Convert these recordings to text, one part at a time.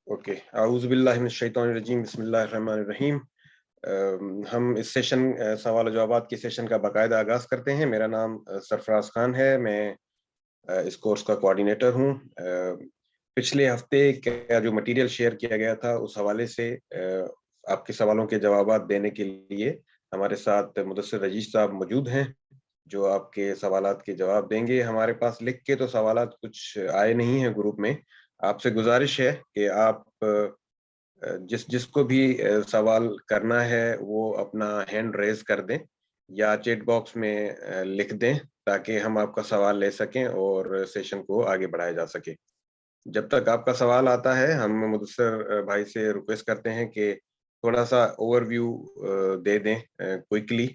Okay, اعوذ باللہ من الشیطان الرجیم، بسم اللہ الرحمن الرحیم۔ ہم اس سیشن سوال و جوابات کے سیشن کا باقاعدہ آغاز کرتے ہیں۔ میرا نام سرفراز خان ہے، میں اس کورس کا کوآرڈینیٹر ہوں۔ پچھلے ہفتے کا جو مٹیریل شیئر کیا گیا تھا اس حوالے سے آپ کے سوالوں کے جوابات دینے کے لیے ہمارے ساتھ مدثر رجیش صاحب موجود ہیں جو آپ کے سوالات کے جواب دیں گے۔ ہمارے پاس لکھ کے تو سوالات کچھ آئے نہیں ہیں گروپ میں، آپ سے گزارش ہے کہ آپ جس کو بھی سوال کرنا ہے وہ اپنا ہینڈ ریز کر دیں یا چیٹ باکس میں لکھ دیں تاکہ ہم آپ کا سوال لے سکیں اور سیشن کو آگے بڑھایا جا سکے۔ جب تک آپ کا سوال آتا ہے ہم مدثر بھائی سے ریکویسٹ کرتے ہیں کہ تھوڑا سا اوور ویو دے دیں کوئکلی،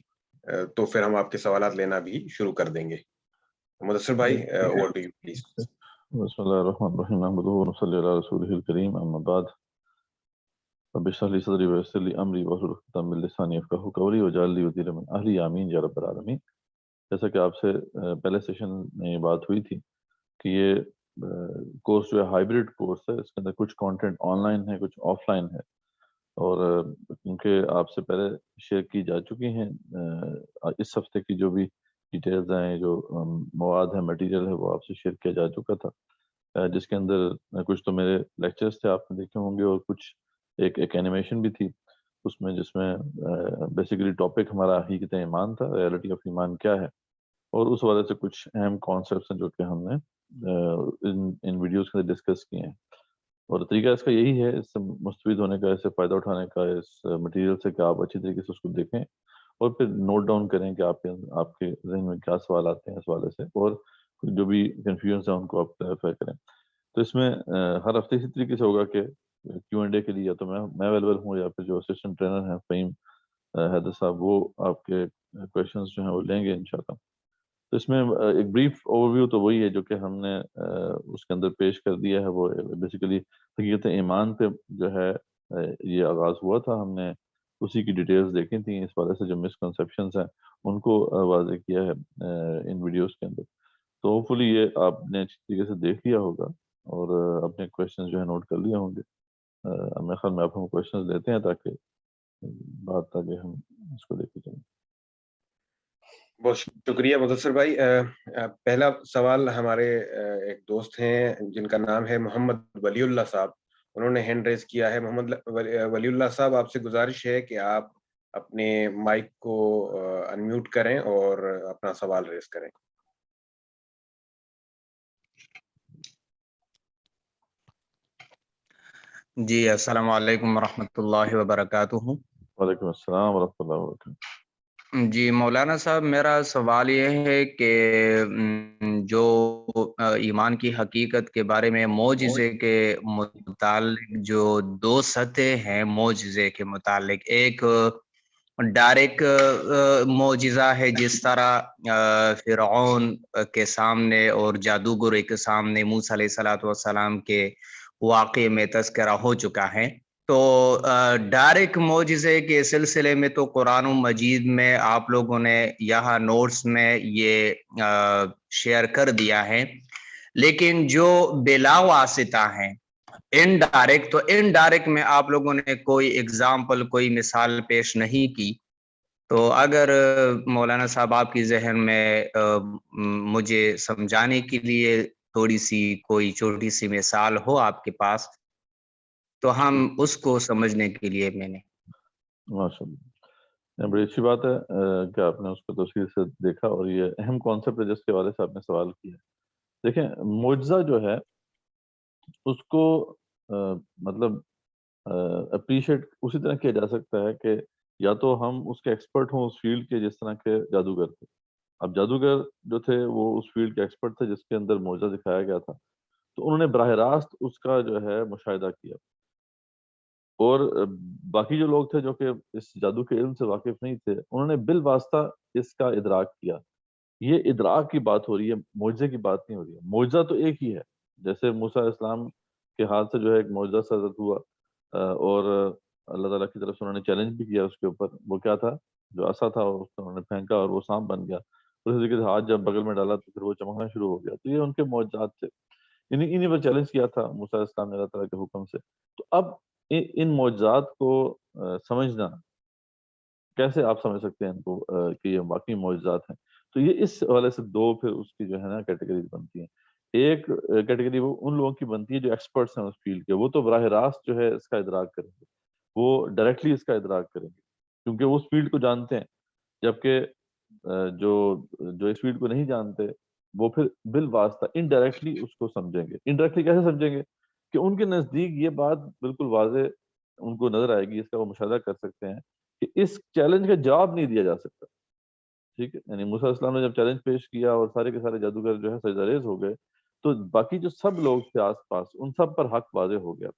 تو پھر ہم آپ کے سوالات لینا بھی شروع کر دیں گے۔ مدثر بھائی، اوور ٹو یو پلیز۔ بسم اللہ الرحمن الرحیم، نحمدہ ونصلی علی رسولہ الکریم، اما بعد، رب اشرح لی صدری ویسر لی امری واحلل عقدۃ من لسانی یفقہوا قولی واجعل لی وزیرا من اہلی، آمین یا رب العالمین۔ جیسا کہ آپ سے پہلے سیشن میں بات ہوئی تھی کہ یہ کورس جو ہے ہائیبریڈ کورس ہے، اس کے اندر کچھ کانٹینٹ آن لائن ہے، کچھ آف لائن ہے، اور کیونکہ آپ سے پہلے شیئر کی جا چکی ہیں اس ہفتے کی جو بھی ڈیٹیلز ہیں، جو مواد ہے، مٹیریل ہے، وہ آپ سے شیئر کیا جا چکا تھا، جس کے اندر کچھ تو میرے لیکچرز تھے آپ نے دیکھے ہوں گے، اور کچھ ایک اینیمیشن بھی تھی اس میں، جس میں بیسیکلی ٹاپک ہمارا حقیقت ایمان تھا، ریئلٹی آف ایمان کیا ہے، اور اس وجہ سے کچھ اہم کانسیپٹس ہیں جو کہ ہم نے ان ویڈیوز کے اندر ڈسکس کیے ہیں۔ اور طریقہ اس کا یہی ہے، اس سے مستفید ہونے کا، اس سے فائدہ اٹھانے کا اس مٹیریل سے، کہ آپ اچھی طریقے سے اس کو دیکھیں اور پھر نوٹ ڈاؤن کریں کہ آپ کے ذہن میں کیا سوال آتے ہیں اس حوالے سے، اور جو بھی کنفیوژنس ہیں ان کو آپ کلیئرفائی کریں۔ تو اس میں ہر ہفتے اسی طریقے سے ہوگا کہ کیو اینڈ اے کے لیے یا تو میں اویلیبل ہوں، یا پھر جو اسسٹنٹ ٹرینر ہیں فہیم حیدر صاحب، وہ آپ کے کویشچنس جو ہیں وہ لیں گے انشاءاللہ۔ تو اس میں ایک بریف اوور ویو تو وہی ہے جو کہ ہم نے اس کے اندر پیش کر دیا ہے، وہ بیسیکلی حقیقت ایمان پہ جو ہے یہ آغاز ہوا تھا، ہم نے اسی کی ڈیٹیلز دیکھی تھیں، اس بارے سے جو مسکنسیپشنز ہیں ان کو واضح کیا ہے ان ویڈیوز کے اندر۔ تو ہوپ فلی یہ آپ نے اچھی طریقے سے دیکھ لیا ہوگا اور اپنے کویشچنز جو ہے نوٹ کر لیے ہوں گے۔ میرے خیال میں آپ ہم کویشچنز لیتے ہیں تاکہ بات آگے ہم اس کو دیکھتے چلیں۔ بہت شکریہ مدثر بھائی۔ پہلا سوال ہمارے ایک دوست ہیں جن کا نام ہے محمد ولی اللہ صاحب، انہوں نے ہینڈ ریز کیا ہے۔ محمد ولی اللہ صاحب، آپ سے گزارش ہے کہ آپ اپنے مائک کو انمیوٹ کریں اور اپنا سوال ریز کریں۔ جی، السلام علیکم ورحمۃ اللہ وبرکاتہ۔ وعلیکم السلام ورحمۃ اللہ وبرکاتہ۔ جی مولانا صاحب، میرا سوال یہ ہے کہ جو ایمان کی حقیقت کے بارے میں معجزے کے متعلق جو دو سطح ہیں معجزے کے متعلق، ایک ڈائریکٹ معجزہ ہے جس طرح فرعون کے سامنے اور جادوگر کے سامنے موسیٰ علیہ الصلوۃ والسلام کے واقعے میں تذکرہ ہو چکا ہے۔ تو ڈائریکٹ معجزے کے سلسلے میں تو قرآن مجید میں آپ لوگوں نے یہاں نوٹس میں یہ شیئر کر دیا ہے، لیکن جو بلا واسطہ ہیں انڈائریکٹ، تو انڈائریکٹ میں آپ لوگوں نے کوئی ایگزامپل، کوئی مثال پیش نہیں کی۔ تو اگر مولانا صاحب آپ کی ذہن میں مجھے سمجھانے کے لیے تھوڑی سی کوئی چھوٹی سی مثال ہو آپ کے پاس، تو ہم اس کو سمجھنے کے لیے میں نے ماشاء اللہ، بڑی اچھی بات ہے کہ آپ نے اس کو تفصیل سے دیکھا، اور یہ اہم کانسیپٹ ہے جس کے حوالے سے آپ نے سوال کیا ہے۔ دیکھیں، معجزہ جو ہے اس کو مطلب اپریشیٹ اسی طرح کیا جا سکتا ہے کہ یا تو ہم اس کے ایکسپرٹ ہوں اس فیلڈ کے، جس طرح کے جادوگر تھے۔ اب جادوگر جو تھے وہ اس فیلڈ کے ایکسپرٹ تھے جس کے اندر معجزہ دکھایا گیا تھا، تو انہوں نے براہ راست اس کا جو ہے مشاہدہ کیا، اور باقی جو لوگ تھے جو کہ اس جادو کے علم سے واقف نہیں تھے، انہوں نے بالواسطہ اس کا ادراک کیا۔ یہ ادراک کی بات ہو رہی ہے، معجزے کی بات نہیں ہو رہی ہے۔ معجزہ تو ایک ہی ہے، جیسے موسیٰ علیہ السلام کے ہاتھ سے جو ہے ایک معجزہ صادر ہوا، اور اللہ تعالیٰ کی طرف سے انہوں نے چیلنج بھی کیا اس کے اوپر۔ وہ کیا تھا؟ جو عصا تھا اس کو انہوں نے پھینکا اور وہ سانپ بن گیا، اور اسی طریقے سے ہاتھ جب بغل میں ڈالا تو پھر وہ چمکنا شروع ہو گیا۔ تو یہ ان کے معجزات تھے۔ انہیں پر چیلنج کیا تھا موسیٰ علیہ السلام نے اللہ تعالیٰ کے حکم سے. تو اب ان معجزات کو سمجھنا کیسے آپ سمجھ سکتے ہیں ان کو کہ یہ واقعی معجزات ہیں؟ تو یہ اس حوالے سے دو پھر اس کی جو ہے نا کیٹیگریز بنتی ہیں. ایک کیٹیگری وہ ان لوگوں کی بنتی ہے جو ایکسپرٹس ہیں اس فیلڈ کے, وہ تو براہ راست جو ہے اس کا ادراک کریں گے, وہ ڈائریکٹلی اس کا ادراک کریں گے کیونکہ وہ اس فیلڈ کو جانتے ہیں, جبکہ جو اس فیلڈ کو نہیں جانتے وہ پھر بالواسطہ انڈائریکٹلی اس کو سمجھیں گے. انڈائریکٹلی کیسے سمجھیں گے کہ ان کے نزدیک یہ بات بالکل واضح ان کو نظر آئے گی, اس کا وہ مشاہدہ کر سکتے ہیں کہ اس چیلنج کا جواب نہیں دیا جا سکتا. ٹھیک ہے, یعنی موسیٰ علیہ السلام نے جب چیلنج پیش کیا اور سارے کے سارے جادوگر جو ہے سجدہ ریز ہو گئے, تو باقی جو سب لوگ تھے آس پاس ان سب پر حق واضح ہو گیا.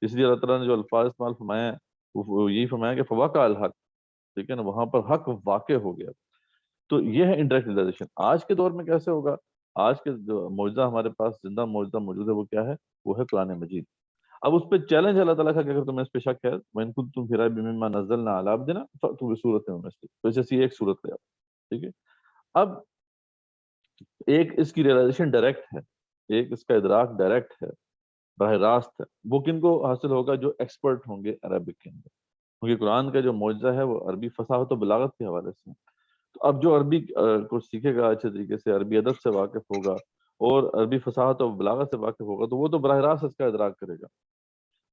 اس لیے اللہ تعالیٰ نے جو الفاظ استعمال فرمایا وہ یہی فرمایا کہ فواقع الحق, ٹھیک ہے نا, وہاں پر حق واقع ہو گیا. تو یہ ہے انڈائریکٹ ریئلائزیشن. آج کے دور میں کیسے ہوگا؟ آج کے جو معجزہ ہمارے پاس زندہ معجزہ موجود ہے وہ کیا ہے؟ وہ ہے قرآن مجید. اب اس پہ چیلنج اللہ تعالیٰ کا کہ اگر تمہیں اس پہ شک ہے وَإِن كُنتُمْ فِي رَيْبٍ مِّمَّا نَزَّلْنَا عَلَىٰ عَبْدِنَا فَأْتُوا بِسُورَةٍ مِّن مِّثْلِهِ. تو جیسے ایک صورت لے آپ, ٹھیک ہے. اب ایک اس کی ریئلائزیشن ڈائریکٹ ہے, ایک اس کا ادراک ڈائریکٹ ہے, براہ راست ہے. وہ کن کو حاصل ہوگا؟ جو ایکسپرٹ ہوں گے عربک کے اندر, کیونکہ قرآن کا جو معجزہ ہے وہ عربی فصاحت و بلاغت کے حوالے سے. تو اب جو عربی کو سیکھے گا اچھے طریقے سے, عربی ادب سے واقف ہوگا اور عربی فصاحت و بلاغت سے واقف ہوگا, تو وہ تو براہ راست اس کا ادراک کرے گا.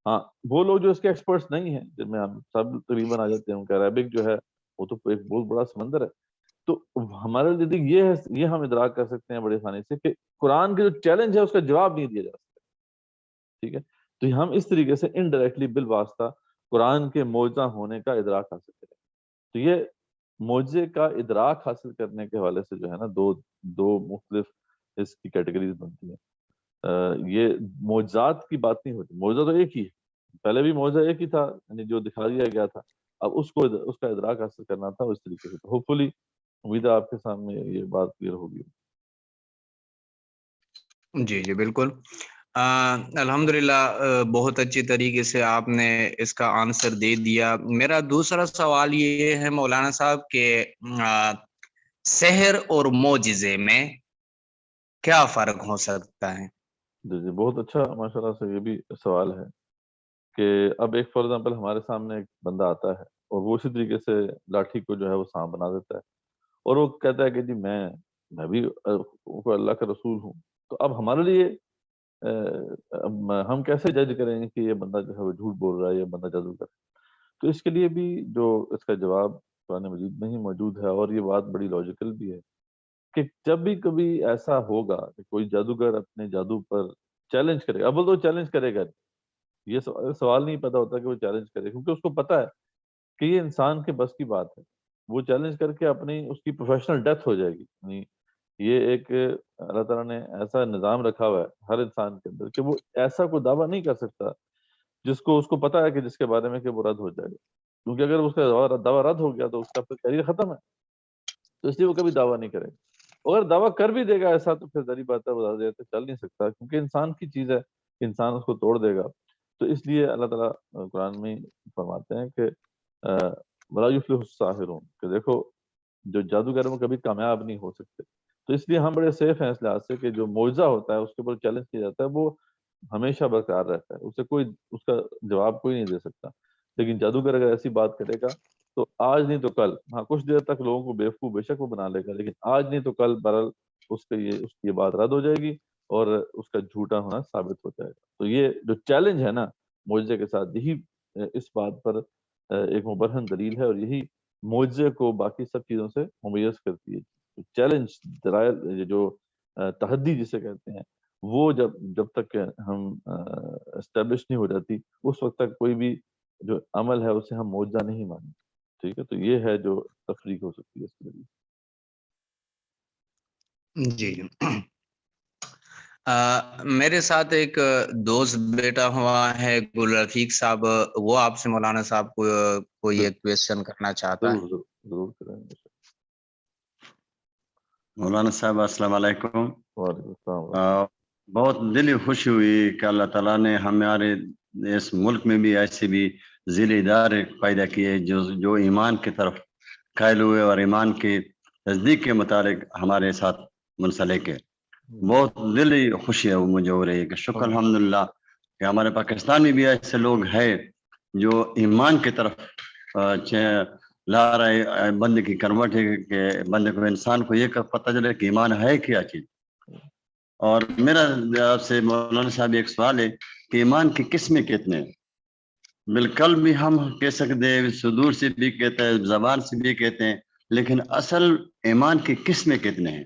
ہاں, وہ لوگ جو اس کے ایکسپرٹس نہیں ہیں, جن میں ہم سب تقریباً آ جاتے ہیں, ان کا عربک جو ہے وہ تو ایک بہت بڑا سمندر ہے. تو ہمارے نزدیک یہ ہم ادراک کر سکتے ہیں بڑی آسانی سے کہ قرآن کے جو چیلنج ہے اس کا جواب نہیں دیا جا سکتا. ٹھیک ہے, تو ہم اس طریقے سے انڈائریکٹلی بالواسطہ قرآن کے معجزہ ہونے کا ادراک حاصل کریں. تو یہ معجزے کا ادراک حاصل کرنے کے حوالے سے جو ہے نا دو مختلف اس کی کیٹیگریز بنتی ہیں. یہ معجزات کی بات نہیں ہوتی, معجزہ تو ایک ہی ہے, پہلے بھی معجزہ ایک ہی تھا, یعنی جو دکھا دیا گیا تھا. اب اس کا ادراک حاصل کرنا تھا اس طریقے سے. ہوپ فلی امید ہے آپ کے سامنے یہ بات کلیئر ہوگی. جی جی بالکل. الحمدللہ بہت اچھی طریقے سے آپ نے اس کا آنسر دے دیا. میرا دوسرا سوال یہ ہے مولانا صاحب کہ سحر اور معجزے میں کیا فرق ہو سکتا ہے؟ جی بہت اچھا, ماشاءاللہ سے یہ بھی سوال ہے کہ اب ایک فار ایگزامپل ہمارے سامنے ایک بندہ آتا ہے اور وہ اسی طریقے سے لاٹھی کو جو ہے وہ سانپ بنا دیتا ہے اور وہ کہتا ہے کہ جی میں بھی اللہ کا رسول ہوں. تو اب ہمارے لیے ہم کیسے جج کریں گے کہ یہ بندہ جو ہے وہ جھوٹ بول رہا ہے, یہ بندہ جادو کر رہا ہے؟ تو اس کے لیے بھی جو اس کا جواب قرآن مجید میں ہی موجود ہے, اور یہ بات بڑی لاجیکل بھی ہے کہ جب بھی کبھی ایسا ہوگا کہ کوئی جادوگر اپنے جادو پر چیلنج کرے گا, اب تو چیلنج کرے گا, یہ سوال نہیں پتا ہوتا کہ وہ چیلنج کرے, کیونکہ اس کو پتا ہے کہ یہ انسان کے بس کی بات ہے. وہ چیلنج کر کے اپنی اس کی پروفیشنل ڈیتھ ہو جائے گی. یعنی یہ ایک اللہ تعالیٰ نے ایسا نظام رکھا ہوا ہے ہر انسان کے اندر کہ وہ ایسا کوئی دعویٰ نہیں کر سکتا جس کو اس کو پتا ہے کہ جس کے بارے میں کہ وہ رد ہو جائے گا, کیونکہ اگر اس کا دعویٰ رد ہو گیا تو اس کا پھر کیریئر ختم ہے. تو اس لیے وہ کبھی دعویٰ نہیں کرے گا. اگر دعویٰ کر بھی دے گا ایسا تو پھر ذری بات ہے وہ زیادہ دیر تک چل نہیں سکتا, کیونکہ انسان کی چیز ہے, انسان اس کو توڑ دے گا. تو اس لیے اللہ تعالیٰ قرآن میں فرماتے ہیں کہ وَلَا يُفْلِحُ السَّاحِرُونَ, کہ دیکھو جو جادوگر وہ کبھی کامیاب نہیں ہو سکتے. تو اس لیے ہم بڑے سیف ہیں اس لحاظ سے کہ جو معجزہ ہوتا ہے اس کے اوپر چیلنج کیا جاتا ہے وہ ہمیشہ برقرار رہتا ہے, اسے کوئی اس کا جواب کوئی نہیں دے سکتا. لیکن جادوگر اگر ایسی بات کرے گا تو آج نہیں تو کل, ہاں کچھ دیر تک لوگوں کو بیوقوف بے شک وہ بنا لے گا, لیکن آج نہیں تو کل برل اس کی یہ بات رد ہو جائے گی اور اس کا جھوٹا ہونا ثابت ہو جائے گا. تو یہ جو چیلنج ہے نا معجزے کے ساتھ, یہی اس بات پر ایک مبرہن دلیل ہے, اور یہی معجزے کو باقی سب چیزوں سے ممیز کرتی ہے. چیلنج, درائل, جو تحدی جسے کہتے ہیں, وہ جب تک ہم اسٹیبلش نہیں ہو جاتی اس وقت تک کوئی بھی جو عمل ہے اسے ہم معجزہ نہیں مانیں. ٹھیک ہے, تو یہ ہے جو تفریق ہو سکتی ہے اس کے لیے. جی میرے ساتھ ایک دوست بیٹا ہوا ہے گل رفیق صاحب, وہ آپ سے مولانا صاحب کو کوئی ایک کویسچن کرنا چاہتا ہے. ضرور کریں گے. مولانا صاحب السلام علیکم. وعلیکم السلام. بہت دلی خوشی ہوئی کہ اللہ تعالیٰ نے ہمارے اس ملک میں بھی ایسے بھی ذیلی ادارے پیدا کیے جو ایمان کی طرف قائل ہوئے اور ایمان کے تصدیق کے متعلق ہمارے ساتھ منسلک ہے. بہت دلی خوشی ہے وہ مجھے ہو رہی ہے کہ شکر الحمدللہ کہ ہمارے پاکستان میں بھی ایسے لوگ ہیں جو ایمان کی طرف لا رہے بندے کی کروٹ ہے کہ بندے کو انسان کو یہ پتہ چلے کہ ایمان ہے کیا چیز. اور میرا آپ سے مولانا صاحب ایک سوال ہے کہ ایمان کی قسمیں کتنے ہیں؟ بالقلب بھی ہم کہہ سکتے ہیں, صدور سے بھی کہتے ہیں, زبان سے بھی کہتے ہیں, لیکن اصل ایمان کی قسمیں کتنے ہیں؟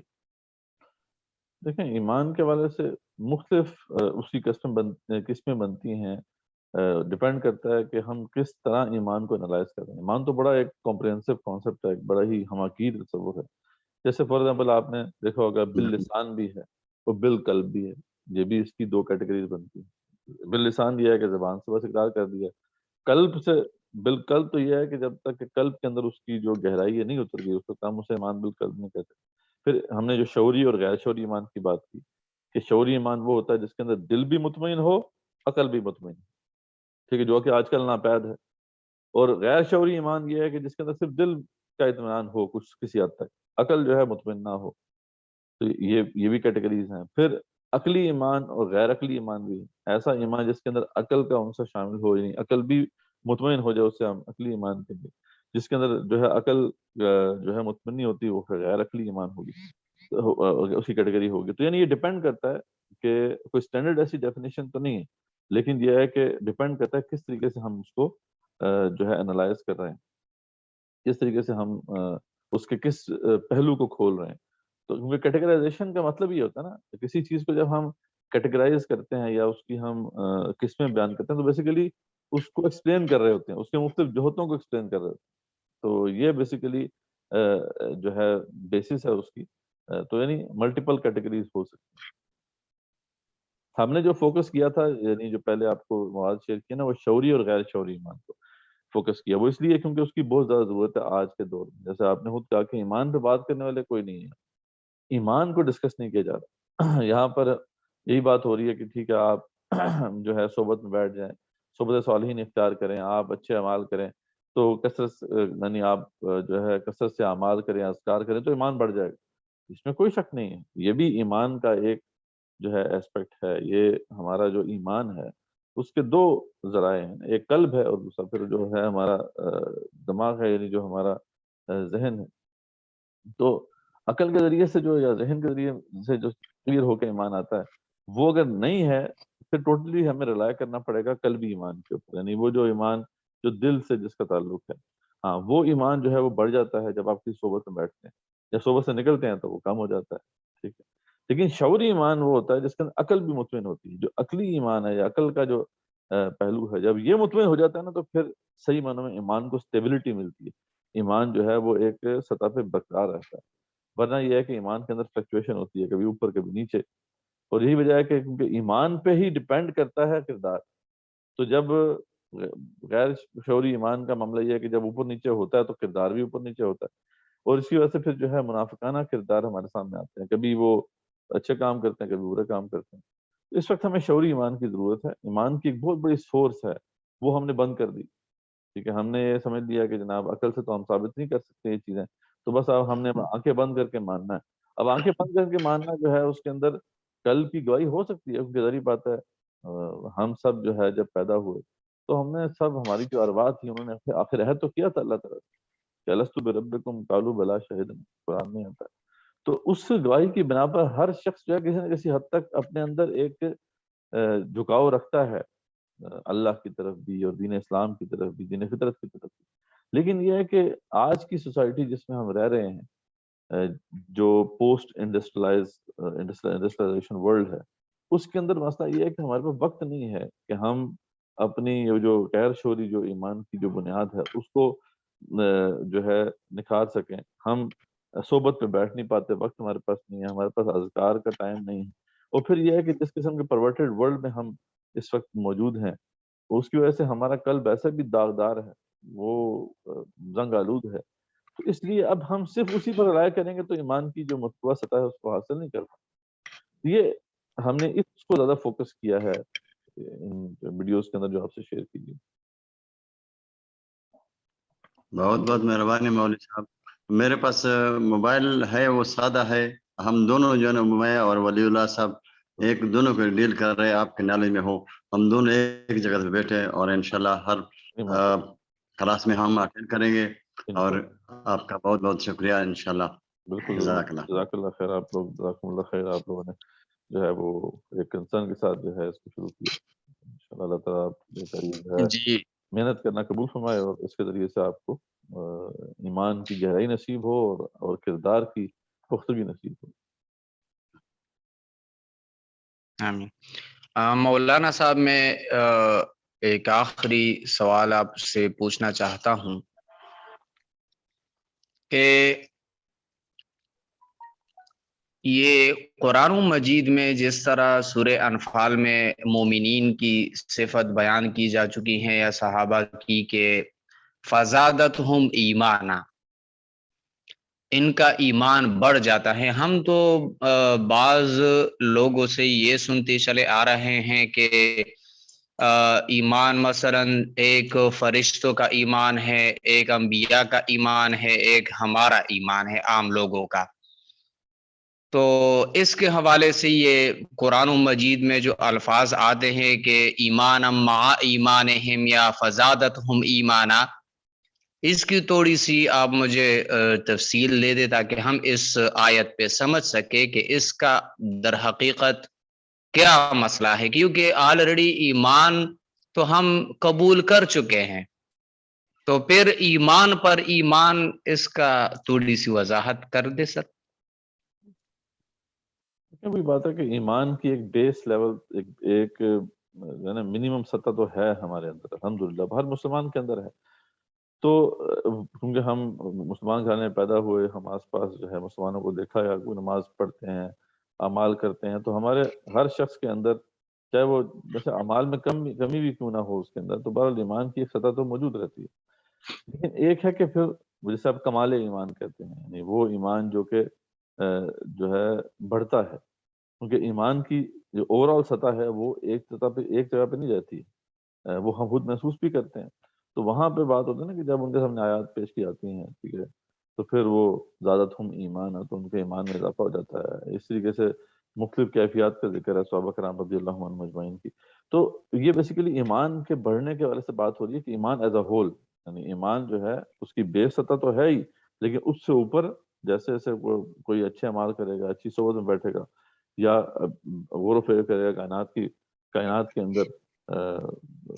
دیکھیں ایمان کے حوالے سے مختلف اس کی قسمیں بنتی ہیں, ڈیپینڈ کرتا ہے کہ ہم کس طرح ایمان کو انالائز کر رہے ہیں. ایمان تو بڑا ایک کمپریہنسو کانسیپٹ ہے, ایک بڑا ہی حماقید تصور ہے. جیسے فار ایگزامپل آپ نے دیکھا ہوگا باللسان بھی ہے اور بالقلب بھی ہے, یہ بھی اس کی دو کیٹیگریز بنتی ہیں. باللسان یہ ہے کہ زبان سے بس اقرار کر دیا, قلب سے بالقلب تو یہ ہے کہ جب تک کہ قلب کے اندر اس کی جو گہرائی ہے نہیں اتر گئی اس وقت ہم اسے ایمان بالقلب نہیں کہتے. پھر ہم نے جو شعوری اور غیر شعوری ایمان کی بات کی کہ شعوری ایمان وہ ہوتا ہے جس کے اندر دل بھی مطمئن ہو, عقل بھی مطمئن ہو, ٹھیک ہے, جو کہ آج کل ناپید ہے. اور غیر شعوری ایمان یہ ہے کہ جس کے اندر صرف دل کا اطمینان ہو کچھ کسی حد تک, عقل جو ہے مطمئن نہ ہو. تو یہ بھی کیٹیگریز ہیں. پھر عقلی ایمان اور غیر عقلی ایمان بھی, ایسا ایمان جس کے اندر عقل کا عنصر شامل ہو, یعنی عقل بھی مطمئن ہو جائے, اسے ہم عقلی ایمان کہیں گے. جس کے اندر جو ہے عقل جو ہے مطمئن نہیں ہوتی وہ غیر عقلی ایمان ہوگی, اس کی کیٹیگری ہوگی. تو یعنی یہ ڈیپینڈ کرتا ہے کہ کوئی اسٹینڈرڈ ایسی ڈیفینیشن تو نہیں ہے, لیکن یہ ہے کہ ڈیپینڈ کرتا ہے کس طریقے سے ہم اس کو جو ہے انالائز کر رہے ہیں, کس طریقے سے ہم اس کے کس پہلو کو کھول رہے ہیں. تو کیٹیگرائزیشن کا مطلب یہ ہوتا ہے نا, کسی چیز کو جب ہم کیٹیگرائز کرتے ہیں یا اس کی ہم قسمیں بیان کرتے ہیں تو بیسیکلی اس کو ایکسپلین کر رہے ہوتے ہیں, اس کے مختلف جہتوں کو ایکسپلین کر رہے ہوتے ہیں. تو یہ بیسیکلی جو ہے بیسس ہے اس کی. تو یعنی ملٹیپل کیٹیگریز ہو سکتی ہیں. ہم نے جو فوکس کیا تھا, یعنی جو پہلے آپ کو مواد شیئر کیا نا, وہ شعوری اور غیر شعوری ایمان کو فوکس کیا. وہ اس لیے کیونکہ اس کی بہت زیادہ ضرورت ہے آج کے دور میں. جیسے آپ نے خود کہا کہ ایمان پہ بات کرنے والے کوئی نہیں ہے, ایمان کو ڈسکس نہیں کیا جا رہا. یہاں پر یہی بات ہو رہی ہے کہ ٹھیک ہے آپ جو ہے صحبت میں بیٹھ جائیں, صحبت صالحین اختیار کریں, آپ اچھے اعمال کریں, تو کثرت یعنی آپ جو ہے کثرت سے اعمال کریں, اذکار کریں تو ایمان بڑھ جائے گا. اس میں کوئی شک نہیں ہے, یہ بھی ایمان کا ایک جو ہے ایسپیکٹ ہے. یہ ہمارا جو ایمان ہے اس کے دو ذرائع ہیں, ایک قلب ہے اور دوسرا پھر جو ہے ہمارا دماغ ہے, یعنی جو ہمارا ذہن ہے. تو عقل کے ذریعے سے جو یا ذہن کے ذریعے سے جو کلیئر ہو کے ایمان آتا ہے, وہ اگر نہیں ہے پھر ٹوٹلی ہمیں ریلائی کرنا پڑے گا قلبی ایمان کے اوپر, یعنی وہ جو ایمان جو دل سے جس کا تعلق ہے. ہاں وہ ایمان جو ہے وہ بڑھ جاتا ہے جب آپ کی صحبت میں بیٹھتے ہیں, جب صحبت سے نکلتے ہیں تو وہ کم ہو جاتا ہے, ٹھیک ہے. لیکن شعوری ایمان وہ ہوتا ہے جس کے اندر عقل بھی مطمئن ہوتی ہے. جو عقلی ایمان ہے یا عقل کا جو پہلو ہے, جب یہ مطمئن ہو جاتا ہے نا تو پھر صحیح معنوں میں ایمان کو اسٹیبلٹی ملتی ہے. ایمان جو ہے وہ ایک سطح پہ برقرار رہتا ہے. ورنہ یہ ہے کہ ایمان کے اندر فلکچویشن ہوتی ہے, کبھی اوپر کبھی نیچے. اور یہی وجہ ہے کہ کیونکہ ایمان پہ ہی ڈیپینڈ کرتا ہے کردار. تو جب غیر شعوری ایمان کا معاملہ یہ ہے کہ جب اوپر نیچے ہوتا ہے تو کردار بھی اوپر نیچے ہوتا ہے, اور اس کی وجہ سے پھر جو ہے منافقانہ کردار ہمارے سامنے آتے ہیں. کبھی وہ اچھے کام کرتے ہیں, کبھی برے کام کرتے ہیں. اس وقت ہمیں شعوری ایمان کی ضرورت ہے. ایمان کی ایک بہت بڑی سورس ہے, وہ ہم نے بند کر دی. ٹھیک ہے, ہم نے یہ سمجھ لیا کہ جناب عقل سے تو ہم ثابت نہیں کر سکتے یہ چیزیں, تو بس اب ہم نے آنکھیں بند کر کے ماننا ہے. اب آنکھیں بند کر کے ماننا جو ہے اس کے اندر قلب کی گواہی ہو سکتی ہے, کیونکہ ظاہری بات ہے ہم سب جو ہے جب پیدا ہوئے تو ہم نے سب, ہماری جو ارواح تھی انہوں نے آخر عہد تو کیا تھا اللہ تعالیٰ کہ الست بربکم قالوا بلا شہدنا, قرآن میں آتا ہے. تو اس گواہی کی بنا پر ہر شخص جو ہے کسی نہ کسی حد تک اپنے اندر ایک جھکاؤ رکھتا ہے اللہ کی طرف بھی اور دین اسلام کی طرف بھی, دین فطرت کی طرف بھی. لیکن یہ ہے کہ آج کی سوسائٹی جس میں ہم رہ رہے ہیں, جو پوسٹ انڈسٹریلائزیشن ورلڈ ہے, اس کے اندر مسئلہ یہ ہے کہ ہمارے پاس وقت نہیں ہے کہ ہم اپنی جو غیر شعوری جو ایمان کی جو بنیاد ہے اس کو جو ہے نکھار سکیں. ہم صحبت پہ بیٹھ نہیں پاتے, وقت ہمارے پاس نہیں ہے, ہمارے پاس اذکار کا ٹائم نہیں ہے. اور پھر یہ ہے کہ جس قسم کے پرورٹڈ ورلڈ میں ہم اس وقت موجود ہیں, اس کی وجہ سے ہمارا قلب ایسے بھی داغدار ہے, وہ زنگ آلود ہے. تو اس لیے اب ہم صرف اسی پر رائے کریں گے تو ایمان کی جو مطلوبہ سطح ہے اس کو حاصل نہیں کر پائیں. یہ ہم نے اس کو زیادہ فوکس کیا ہے ان ویڈیوز کے اندر جو آپ سے شیئر کیجیے. بہت بہت مہربانی مولوی صاحب. میرے پاس موبائل ہے وہ سادہ ہے, ہم دونوں جو ہے نا میں اور ولی اللہ صاحب ایک دونوں کو ڈیل کر رہے ہیں، آپ کے نالج میں ہو، ہم دونوں ایک جگہ پہ بیٹھے اور انشاءاللہ ہر کلاس میں ہم اٹینڈ کریں گے، اور آپ کا بہت بہت شکریہ انشاءاللہ۔ بالکل جزاک اللہ، جزاک اللہ خیر، آپ لوگ جزاکم اللہ خیر، آپ لوگوں نے جو ہے وہ ایک کنسرن کے ساتھ جو ہے اس کو شروع کیا۔ انشاءاللہ اللہ تعالیٰ آپ کا یہ جو ہے جی محنت کرنا قبول فرمائے، اور اس کے ذریعے سے آپ کو ایمان کی گہرائی نصیب ہو اور کردار کی پختگی نصیب ہو۔ آمین۔ مولانا صاحب میں ایک آخری سوال آپ سے پوچھنا چاہتا ہوں کہ یہ قرآن مجید میں جس طرح سورہ انفال میں مومنین کی صفت بیان کی جا چکی ہیں یا صحابہ کی کہ فزادتہم ایمانا، ان کا ایمان بڑھ جاتا ہے، ہم تو بعض لوگوں سے یہ سنتے چلے آ رہے ہیں کہ ایمان مثلا ایک فرشتوں کا ایمان ہے، ایک انبیاء کا ایمان ہے، ایک ہمارا ایمان ہے عام لوگوں کا۔ تو اس کے حوالے سے یہ قرآن مجید میں جو الفاظ آتے ہیں کہ ایمان مع ایمانہم یا فزادتہم ایمانا، اس کی تھوڑی سی آپ مجھے تفصیل لے دے تاکہ ہم اس آیت پہ سمجھ سکے کہ اس کا در حقیقت کیا مسئلہ ہے، کیونکہ آلریڈی ایمان تو ہم قبول کر چکے ہیں، تو پھر ایمان پر ایمان اس کا تھوڑی سی وضاحت کر دے سر۔ وہی بات ہے کہ ایمان کی ایک بیس لیول، ایک منیمم سطح تو ہے ہمارے اندر الحمدللہ، ہر مسلمان کے اندر ہے۔ تو کیونکہ ہم مسلمان گھرانے میں پیدا ہوئے، ہم آس پاس جو ہے مسلمانوں کو دیکھا یا کوئی نماز پڑھتے ہیں، اعمال کرتے ہیں، تو ہمارے ہر شخص کے اندر چاہے وہ جیسے اعمال میں کمی بھی کیوں نہ ہو اس کے اندر، تو بہرحال ایمان کی ایک سطح تو موجود رہتی ہے۔ لیکن ایک ہے کہ پھر جیسے آپ کمال ایمان کہتے ہیں، یعنی وہ ایمان جو کہ جو ہے بڑھتا ہے، کیونکہ ایمان کی جو اوور آل سطح ہے وہ ایک جگہ پہ نہیں رہتی، وہ ہم خود محسوس بھی کرتے ہیں۔ تو وہاں پہ بات ہوتی ہے نا کہ جب ان کے سامنے آیات پیش کی جاتی ہیں، ٹھیک ہے، تو پھر وہ زیادتہم ایمان ہے، تو ان کے ایمان میں اضافہ ہو جاتا ہے۔ اس طریقے سے مختلف کیفیات کا ذکر ہے صحابہ کرام رضی اللہ عنہم اجمعین کی۔ تو یہ بیسیکلی ایمان کے بڑھنے کے حوالے سے بات ہو رہی ہے کہ ایمان ایز اے ہول، یعنی ایمان جو ہے اس کی بیس سطح تو ہے ہی، لیکن اس سے اوپر جیسے جیسے کوئی اچھے اعمال کرے گا، اچھی صحبت میں بیٹھے گا، یا غور و فکر کرے گا کائنات کے اندر،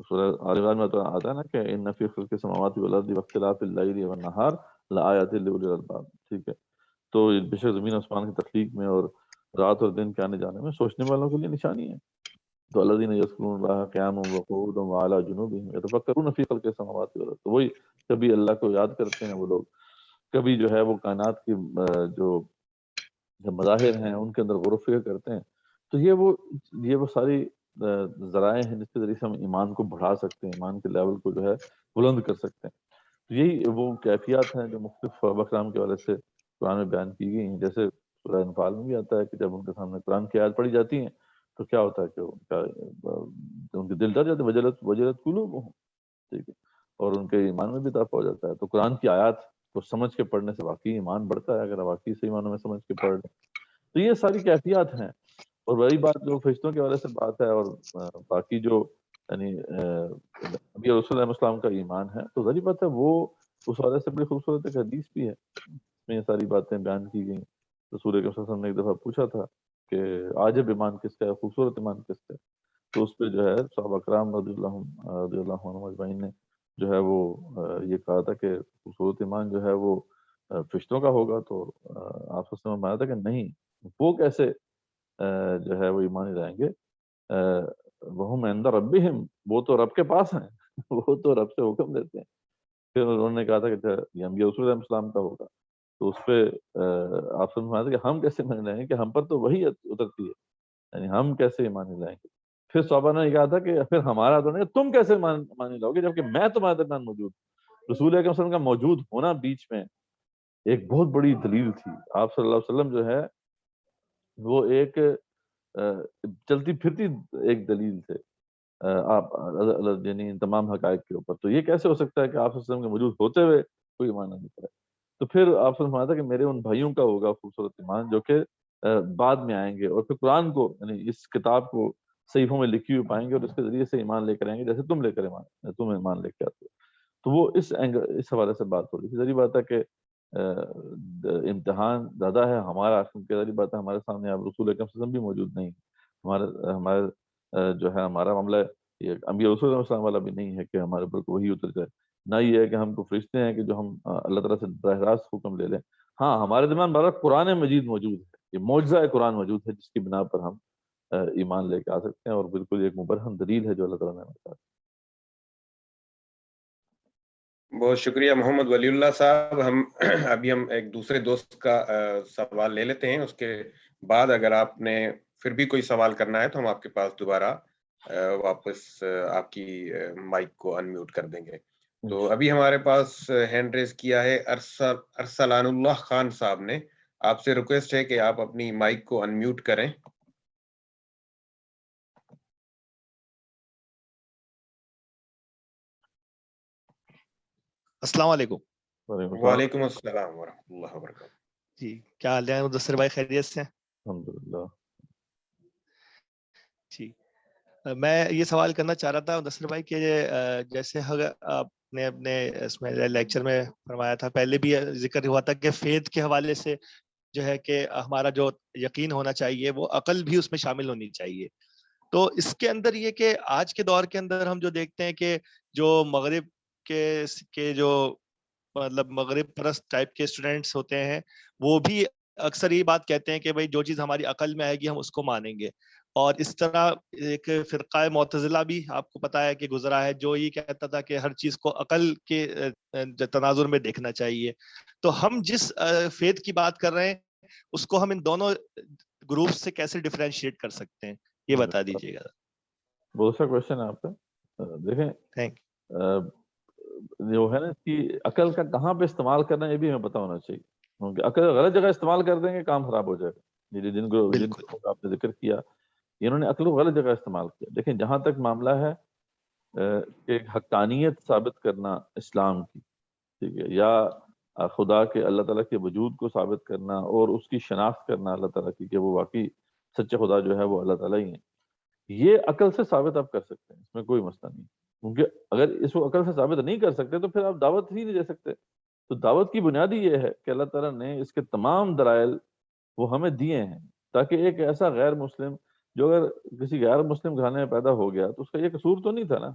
سورہ آل عمران میں تو آتا ہے نا کہ ان فی خلق السماوات والارض واختلاف اللیل والنہار لآیات لأولی الالباب، ٹھیک ہے، تو بے شک زمین آسمان کی تخلیق میں اور رات اور دن کے آنے جانے میں سوچنے والوں کے لیے نشانی ہے۔ تو الذین یذکرون اللہ قیاما وقعودا وعلی جنوبہم یتفکرون فی خلق السماوات والارض، تو وہی کبھی اللہ کو یاد کرتے ہیں وہ لوگ، کبھی جو ہے وہ کائنات کی جو مظاہر ہیں ان کے اندر غور و فکر کرتے ہیں۔ تو یہ وہ ساری ذرائع ہیں جس کے ذریعے سے ہم ایمان کو بڑھا سکتے ہیں، ایمان کے لیول کو جو ہے بلند کر سکتے ہیں۔ تو یہی وہ کیفیات ہیں جو مختلف صحابہ کرام کے حوالے سے قرآن میں بیان کی گئی ہیں۔ جیسے سورہ انفال میں بھی آتا ہے کہ جب ان کے سامنے قرآن کی آیات پڑھی جاتی ہیں تو کیا ہوتا ہے کہ ان کے دل ڈر جاتے ہیں، وجلت قلوبہم، ٹھیک ہے، اور ان کے ایمان میں بھی اضافہ ہو جاتا ہے۔ تو قرآن کی آیات کو سمجھ کے پڑھنے سے واقعی ایمان بڑھتا ہے، اگر واقعی صحیح معنوں میں سمجھ کے پڑھ لیں۔ تو یہ ساری کیفیات ہیں۔ اور وہی بات جو فرشتوں کے حوالے سے بات ہے، اور باقی جو یعنی نبی رسول اللہ علیہ السلام کا ایمان ہے، تو ظاہر بات ہے وہ اس حوالے سے بڑی خوبصورت ایک حدیث بھی ہے، اس میں یہ ساری باتیں بیان کی گئیں۔ رسول اکرم صلی اللہ علیہ وسلم نے ایک دفعہ پوچھا تھا کہ عاجب ایمان کس کا ہے، خوبصورت ایمان کس کا ہے، تو اس پہ جو ہے صحابہ کرام رضی اللہ عنہم اجمعین نے جو ہے وہ یہ کہا تھا کہ خوبصورت ایمان جو ہے وہ فرشتوں کا ہوگا۔ تو آپ سے فرمایا تھا کہ نہیں، وہ کیسے جو ہے وہ ایمان لائیں گے، وہم عند ربہم، وہ تو رب کے پاس ہیں، وہ تو رب سے حکم دیتے ہیں۔ پھر انہوں نے کہا تھا کہ یہ انبیاء رسول علیہ السلام کا ہوگا، تو اس پہ آپ سے فرمایا تھا کہ ہم کیسے ایمان لائیں گے کہ ہم پر تو وہی اترتی ہے، یعنی ہم کیسے ایمان لائیں گے۔ پھر صحابہ نے کہا تھا کہ پھر ہمارا تو نہیں، تم کیسے ایمان لاؤ گے جبکہ میں تمہارے درمیان موجود ہوں۔ رسول اکرم صلی اللہ علیہ وسلم کا موجود ہونا بیچ میں ایک بہت بڑی دلیل تھی۔ آپ صلی اللہ علیہ وسلم جو ہے وہ ایک چلتی پھرتی ایک دلیل تھے آپ یعنی تمام حقائق کے اوپر۔ تو یہ کیسے ہو سکتا ہے کہ آپ صلی اللہ علیہ وسلم کے موجود ہوتے ہوئے کوئی ایمان نہیں کرے؟ تو پھر آپ سے فرمایا تھا کہ میرے ان بھائیوں کا ہوگا خوبصورت ایمان جو کہ بعد میں آئیں گے، اور پھر قرآن کو یعنی اس کتاب کو صحیفوں میں لکھی ہوئی پائیں گے اور اس کے ذریعے سے ایمان لے کر آئیں گے، جیسے تم ایمان لے کے آتے ہو. تو وہ اس حوالے سے بات ہو رہی تھی. ظاہری بات ہے کہ امتحان زیادہ ہے ہمارا، کیونکہ ظاہری بات ہے ہمارے سامنے اب رسول اکرم صلی اللہ علیہ وسلم بھی موجود نہیں. ہمارے جو ہے ہمارا معاملہ یہ انبیاء رسول اللہ والا بھی نہیں ہے کہ ہمارے اوپر وہی اتر جائے. نہ یہ ہے کہ ہم کو فرشتے ہیں کہ جو ہم اللہ تعالیٰ سے براہ راست حکم لے لیں. ہاں ہمارے درمیان بارہ قرآن مجید موجود ہے، یہ معجزہ قرآن موجود ہے جس کی بنا پر ہم ایمان لے کے آ سکتے ہیں، اور بالکل ایک مبرہن دلیل ہے جو اللہ تعالیٰ نے بتایا. بہت شکریہ محمد ولی اللہ صاحب. ابھی ہم ایک دوسرے دوست کا سوال لے لیتے ہیں، اس کے بعد اگر آپ نے پھر بھی کوئی سوال کرنا ہے تو ہم آپ کے پاس دوبارہ واپس آپ کی مائک کو انمیوٹ کر دیں گے. تو ابھی ہمارے پاس ہینڈ ریز کیا ہے ارسلان اللہ خان صاحب نے. آپ سے ریکویسٹ ہے کہ آپ اپنی مائک کو انمیوٹ کریں. السلام علیکم. وعلیکم السلام ورحمۃ اللہ وبرکاتہ. جی کیا حال ہے مدثر بھائی، خیریت سے ہیں؟ الحمدللہ. جی میں یہ سوال کرنا چاہ رہا تھا مدثر بھائی کہ جیسے آپ نے اپنے اس میں لیکچر میں فرمایا تھا، پہلے بھی ذکر ہوا تھا کہ فیتھ کے حوالے سے جو ہے کہ ہمارا جو یقین ہونا چاہیے وہ عقل بھی اس میں شامل ہونی چاہیے. تو اس کے اندر یہ کہ آج کے دور کے اندر ہم جو دیکھتے ہیں کہ جو مغرب کے جو مطلب مغرب پرست ٹائپ کے اسٹوڈینٹس ہوتے ہیں، وہ بھی اکثر یہ بات کہتے ہیں کہ بھائی جو چیز ہماری عقل میں آئے گی ہم اس کو مانیں گے. اور اس طرح ایک فرقہ معتزلہ بھی آپ کو پتا ہے کہ گزرا ہے، جو یہ کہتا تھا کہ ہر چیز کو عقل کے تناظر میں دیکھنا چاہیے. تو ہم جس فیتھ کی بات کر رہے ہیں اس کو ہم ان دونوں گروپ سے کیسے ڈیفرینشیٹ کر سکتے ہیں، یہ بتا دیجیے گا. بہت سا کوشچن ہے آپ کا. دیکھیں تھینک جو ہے نا اس کی عقل کا کہاں پہ استعمال کرنا ہے یہ بھی ہمیں پتا ہونا چاہیے، کیونکہ عقل غلط جگہ استعمال کر دیں گے کام خراب ہو جائے گا. جن کو آپ نے ذکر کیا انہوں نے عقل کو غلط جگہ استعمال کیا. دیکھیں جہاں تک معاملہ ہے کہ حقانیت ثابت کرنا اسلام کی، ٹھیک ہے، یا خدا کے اللہ تعالیٰ کے وجود کو ثابت کرنا اور اس کی شناخت کرنا اللہ تعالیٰ کی کہ وہ واقعی سچے خدا جو ہے وہ اللہ تعالیٰ ہی ہیں، یہ عقل سے ثابت آپ کر سکتے ہیں، اس میں کوئی مسئلہ نہیں. کیونکہ اگر اس کو عقل سے ثابت نہیں کر سکتے تو پھر آپ دعوت ہی نہیں دے سکتے. تو دعوت کی بنیادی یہ ہے کہ اللہ تعالیٰ نے اس کے تمام دلائل وہ ہمیں دیے ہیں، تاکہ ایک ایسا غیر مسلم جو اگر کسی غیر مسلم گھرانے میں پیدا ہو گیا تو اس کا یہ قصور تو نہیں تھا نا،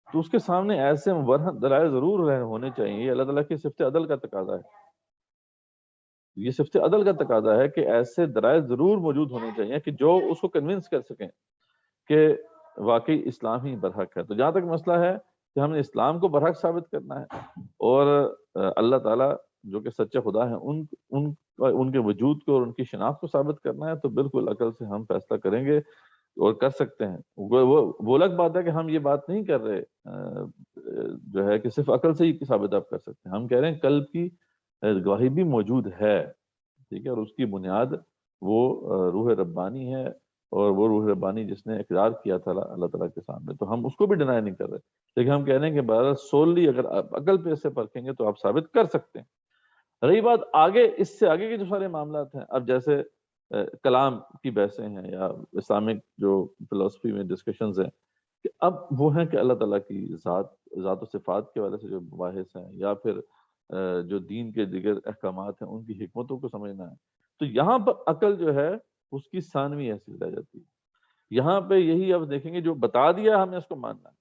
تو اس کے سامنے ایسے مبرہن دلائل ضرور ہونے چاہیے. یہ اللہ تعالیٰ کی صفت عدل کا تقاضا ہے، یہ صفت عدل کا تقاضا ہے کہ ایسے دلائل ضرور موجود ہونے چاہیے کہ جو اس کو کنونس کر سکیں کہ واقعی اسلام ہی برحق ہے. تو جہاں تک مسئلہ ہے کہ ہم نے اسلام کو برحق ثابت کرنا ہے اور اللہ تعالیٰ جو کہ سچے خدا ہیں ان کے وجود کو اور ان کی شناخت کو ثابت کرنا ہے، تو بالکل عقل سے ہم فیصلہ کریں گے اور کر سکتے ہیں. وہ الگ بات ہے کہ ہم یہ بات نہیں کر رہے جو ہے کہ صرف عقل سے ہی ثابت آپ کر سکتے ہیں. ہم کہہ رہے ہیں قلب کی گواہی بھی موجود ہے، ٹھیک ہے، اور اس کی بنیاد وہ روح ربانی ہے، اور وہ روح ربانی جس نے اقرار کیا تھا اللہ تعالیٰ کے سامنے، تو ہم اس کو بھی ڈینائی نہیں کر رہے. لیکن ہم کہہ رہے ہیں کہ بہرحال سوللی اگر آپ عقل پہ سے پرکھیں گے تو آپ ثابت کر سکتے ہیں. رہی بات آگے، اس سے آگے کے جو سارے معاملات ہیں، اب جیسے کلام کی بحثیں ہیں یا اسلامک جو فلسفی میں ڈسکشنز ہیں، کہ اب وہ ہیں کہ اللہ تعالیٰ کی ذات و صفات کے والے سے جو مباحث ہیں، یا پھر جو دین کے دیگر احکامات ہیں ان کی حکمتوں کو سمجھنا ہے. تو یہاں پر عقل جو ہے اس کی ثانوی حیثیت رہ جاتی ہے. یہاں پہ یہی آپ دیکھیں گے جو بتا دیا ہمیں اس کو ماننا ہے،